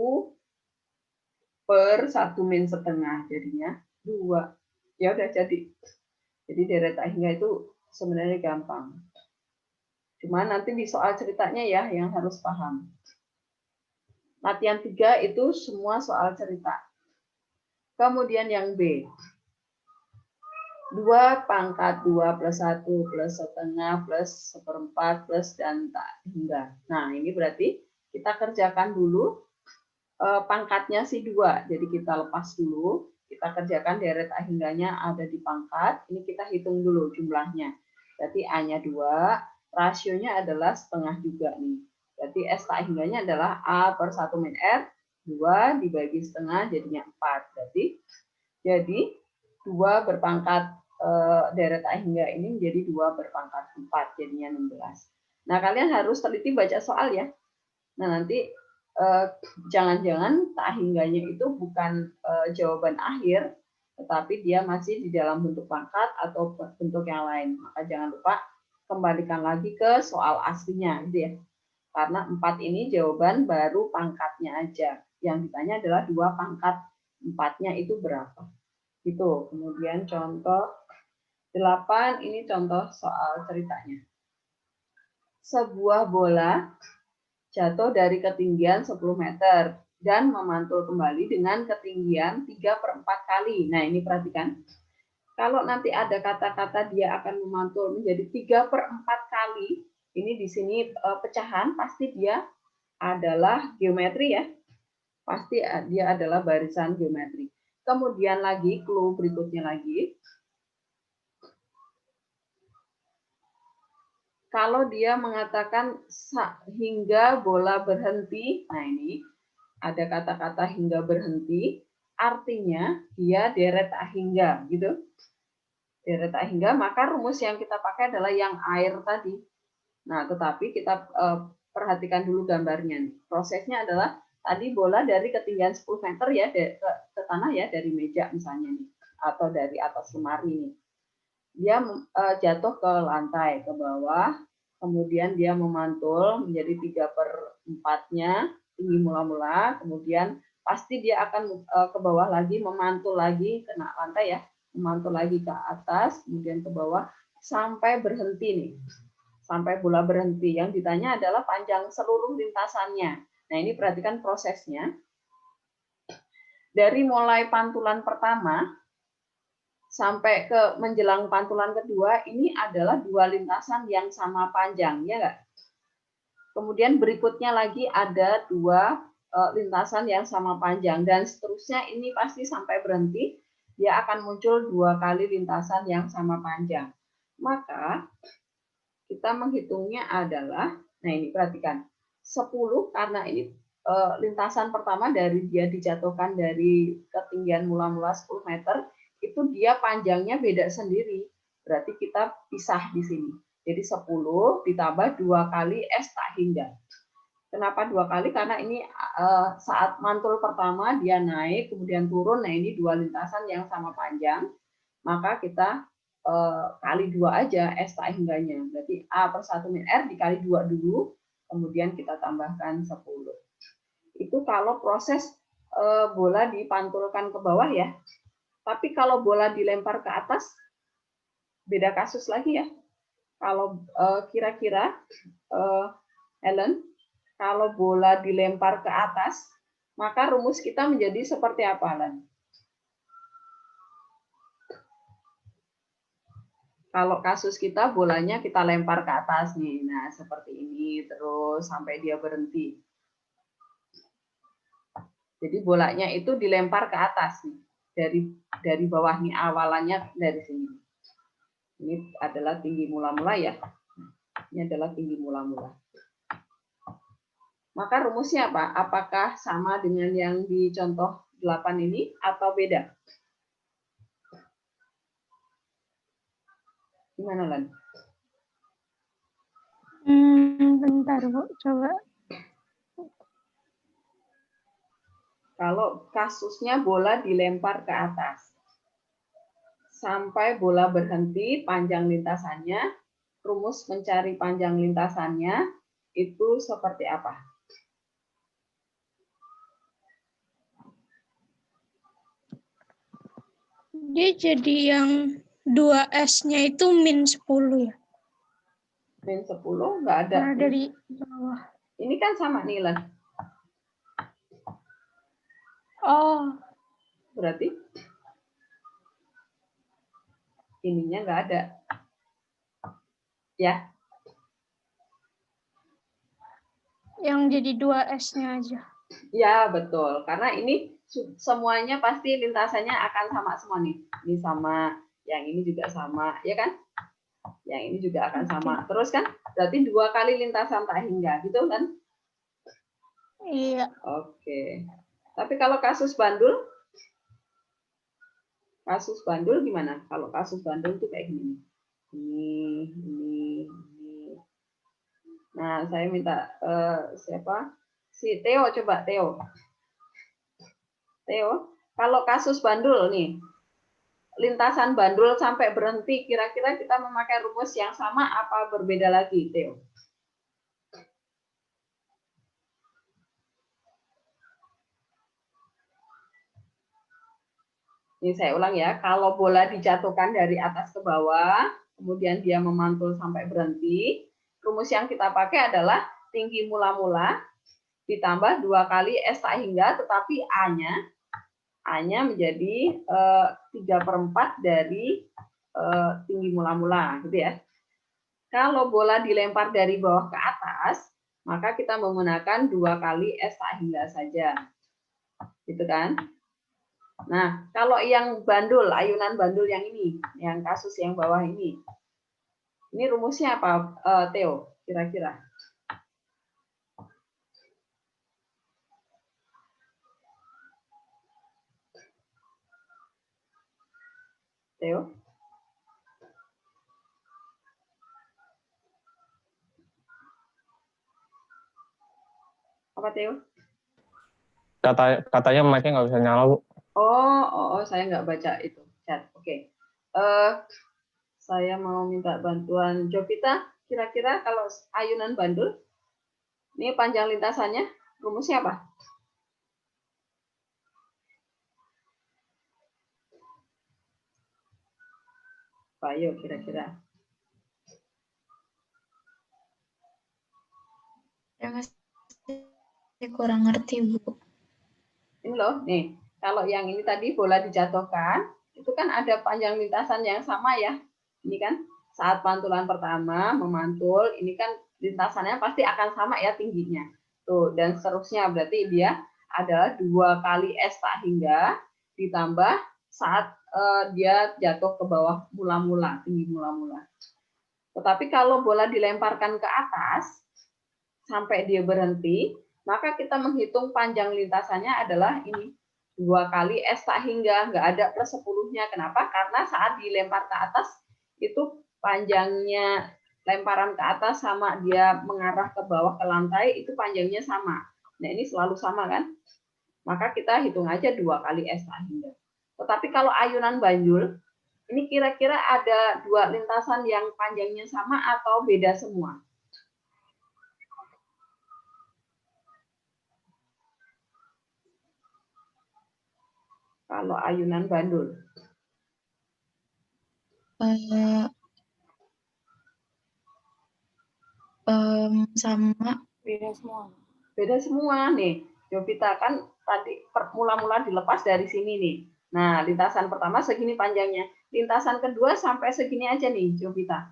per 1 min setengah. Jadinya 2. Ya udah jadi. Jadi deret tak hingga itu sebenarnya gampang. Cuma nanti di soal ceritanya ya yang harus paham. Latihan 3 itu semua soal cerita. Kemudian yang B. 2 pangkat 2 plus 1 plus setengah plus seperempat plus dan tak hingga. Nah, ini berarti kita kerjakan dulu pangkatnya si 2. Jadi kita lepas dulu, kita kerjakan deret tak hingganya ada di pangkat. Ini kita hitung dulu jumlahnya. Berarti A-nya 2, rasionya adalah setengah juga nih. Berarti S tak hingganya adalah A per 1 min R, 2 dibagi setengah jadinya 4. Berarti jadi 2 berpangkat deret tak hingga ini menjadi 2 berpangkat 4, jadinya 16. Nah, kalian harus teliti baca soal ya. Nah, nanti jangan-jangan tak hingganya itu bukan jawaban akhir, tetapi dia masih di dalam bentuk pangkat atau bentuk yang lain. Maka jangan lupa kembalikan lagi ke soal aslinya, gitu ya. Karena 4 ini jawaban baru pangkatnya aja. Yang ditanya adalah 2 pangkat 4-nya itu berapa. Gitu. Kemudian contoh 8, ini contoh soal ceritanya. Sebuah bola jatuh dari ketinggian 10 meter dan memantul kembali dengan ketinggian 3/4 kali. Nah, ini perhatikan. Kalau nanti ada kata-kata dia akan memantul menjadi 3/4 kali, ini di sini pecahan, pasti dia adalah geometri ya. Pasti dia adalah barisan geometri. Kemudian lagi, clue berikutnya lagi. Kalau dia mengatakan hingga bola berhenti, nah ini ada kata-kata hingga berhenti, artinya dia deret tak hingga, gitu. Deret tak hingga, maka rumus yang kita pakai adalah yang air tadi. Nah, tetapi kita perhatikan dulu gambarnya. Prosesnya adalah tadi bola dari ketinggian 10 meter ya ke tanah ya, dari meja misalnya nih, atau dari atas lemari nih. Dia jatuh ke lantai, ke bawah, kemudian dia memantul menjadi 3/4-nya, tinggi mula-mula, kemudian pasti dia akan ke bawah lagi, memantul lagi, kena lantai ya, memantul lagi ke atas, kemudian ke bawah, sampai berhenti nih. Sampai bola berhenti. Yang ditanya adalah panjang seluruh lintasannya. Nah, ini perhatikan prosesnya. Dari mulai pantulan pertama, sampai ke menjelang pantulan kedua, ini adalah 2 lintasan yang sama panjang, ya nggak? Kemudian berikutnya lagi ada 2 lintasan yang sama panjang, dan seterusnya ini pasti sampai berhenti, dia akan muncul 2 kali lintasan yang sama panjang. Maka, kita menghitungnya adalah, nah ini perhatikan, 10 karena ini lintasan pertama dari dia dijatuhkan dari ketinggian mula-mula 10 meter, itu dia panjangnya beda sendiri. Berarti kita pisah di sini. Jadi 10 ditambah 2 kali S tak hingga. Kenapa 2 kali? Karena ini saat mantul pertama dia naik, kemudian turun. Nah, ini 2 lintasan yang sama panjang. Maka kita kali 2 aja S tak hingganya. Berarti A per 1 min R dikali 2 dulu, kemudian kita tambahkan 10. Itu kalau proses bola dipantulkan ke bawah ya. Tapi kalau bola dilempar ke atas, beda kasus lagi ya. Kalau kira-kira Helen, kalau bola dilempar ke atas, maka rumus kita menjadi seperti apa, Helen? Kalau kasus kita bolanya kita lempar ke atas nih, nah seperti ini terus sampai dia berhenti. Jadi bolanya itu dilempar ke atas nih, dari bawah nih, awalannya dari sini. Ini adalah tinggi mula-mula ya. Ini adalah tinggi mula-mula. Maka rumusnya apa? Apakah sama dengan yang di contoh 8 ini atau beda? Gimana, Lan? Bentar, Bu. Coba. Kalau kasusnya bola dilempar ke atas, sampai bola berhenti panjang lintasannya, rumus mencari panjang lintasannya itu seperti apa? Dia jadi yang 2S-nya itu min 10 ya? Min 10 nggak ada. Karena dari bawah. Ini kan sama nih, Lan. Oh, Berarti ininya nggak ada. Ya, yang jadi 2S-nya aja. ya betul. Karena ini semuanya pasti lintasannya akan sama semua nih. Ini sama, yang ini juga sama, ya kan? Yang ini juga akan sama. Terus kan berarti 2 kali lintasan tak hingga, gitu kan? Iya. Oke. Tapi kalau kasus bandul gimana? Kalau kasus bandul itu kayak gini. Ini. Nah, saya minta siapa? Si Theo, coba Theo. Theo, kalau kasus bandul nih, lintasan bandul sampai berhenti, kira-kira kita memakai rumus yang sama apa berbeda lagi, Theo? Ini saya ulang ya, kalau bola dijatuhkan dari atas ke bawah, kemudian dia memantul sampai berhenti, rumus yang kita pakai adalah tinggi mula-mula ditambah 2 kali S tak hingga, tetapi A-nya menjadi 3/4 dari tinggi mula-mula, gitu ya. Kalau bola dilempar dari bawah ke atas, maka kita menggunakan 2 kali S tak hingga saja. Gitu kan? Nah, kalau yang bandul, ayunan bandul yang ini, yang kasus yang bawah ini rumusnya apa, Theo, kira-kira? Theo? Apa, Theo? Katanya mic-nya nggak bisa nyala, Bu. Oh, saya nggak baca itu chat. Oke. Saya mau minta bantuan Jovita. Kira-kira kalau ayunan bandul, ini panjang lintasannya, rumusnya apa? Ayo kira-kira. Ya, masih kurang ngerti, Bu. Ini loh, nih. Kalau yang ini tadi bola dijatuhkan, itu kan ada panjang lintasan yang sama ya. Ini kan saat pantulan pertama memantul, ini kan lintasannya pasti akan sama ya tingginya. Tuh, dan seterusnya berarti dia adalah 2 kali S tak hingga ditambah saat dia jatuh ke bawah mula-mula, tinggi mula-mula. Tetapi kalau bola dilemparkan ke atas sampai dia berhenti, maka kita menghitung panjang lintasannya adalah ini 2 kali S tak hingga, nggak ada plus 10-nya. Kenapa? Karena saat dilempar ke atas itu panjangnya lemparan ke atas sama dia mengarah ke bawah ke lantai itu panjangnya sama. Nah ini selalu sama kan? Maka kita hitung aja 2 kali S tak hingga. Tetapi kalau ayunan bandul, ini kira-kira ada 2 lintasan yang panjangnya sama atau beda semua? Kalau ayunan bandul. Sama. Beda semua nih. Jovita kan tadi mula-mula dilepas dari sini nih. Nah, lintasan pertama segini panjangnya. Lintasan kedua sampai segini aja nih, Jovita.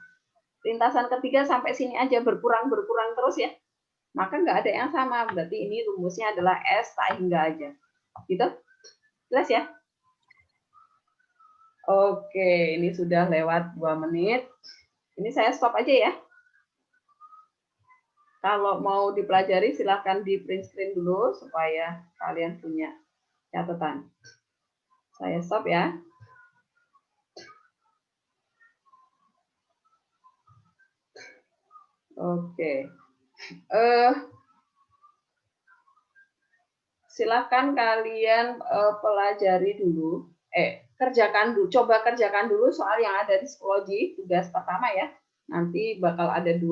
Lintasan ketiga sampai sini aja berkurang terus ya. Maka nggak ada yang sama. Berarti ini rumusnya adalah S tak hingga aja. Gitu? Jelas ya? Oke, ini sudah lewat 2 menit. Ini saya stop aja ya. Kalau mau dipelajari silahkan di print screen dulu supaya kalian punya catatan. Saya stop ya. Oke. Silahkan kalian pelajari dulu. Kerjakan dulu. Coba kerjakan dulu soal yang ada di psikologi, tugas pertama ya. Nanti bakal ada 2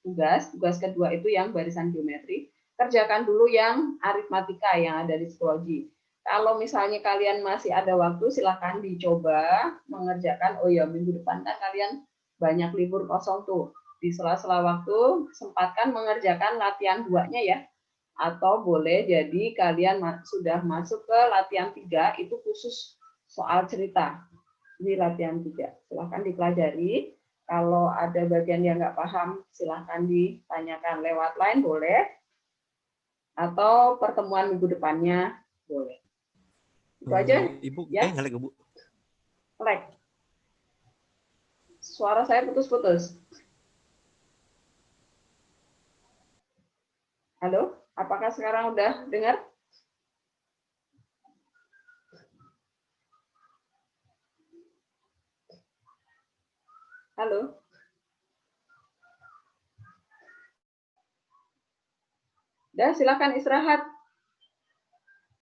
tugas. Tugas kedua itu yang barisan geometri. Kerjakan dulu yang aritmatika yang ada di psikologi. Kalau misalnya kalian masih ada waktu, silahkan dicoba mengerjakan. Oh ya, minggu depan kan kalian banyak libur kosong tuh. Di sela-sela waktu, sempatkan mengerjakan latihan 2-nya ya. Atau boleh jadi kalian sudah masuk ke latihan 3, itu khusus soal cerita. Di latihan 3. Silahkan dipelajari. Kalau ada bagian yang nggak paham, silahkan ditanyakan lewat line, boleh. Atau pertemuan minggu depannya, boleh. Itu aja. Ibu, Ya. ngelek Bu. Ngelek. Suara saya putus-putus. Halo, apakah sekarang udah dengar? Halo? Udah, silakan istirahat.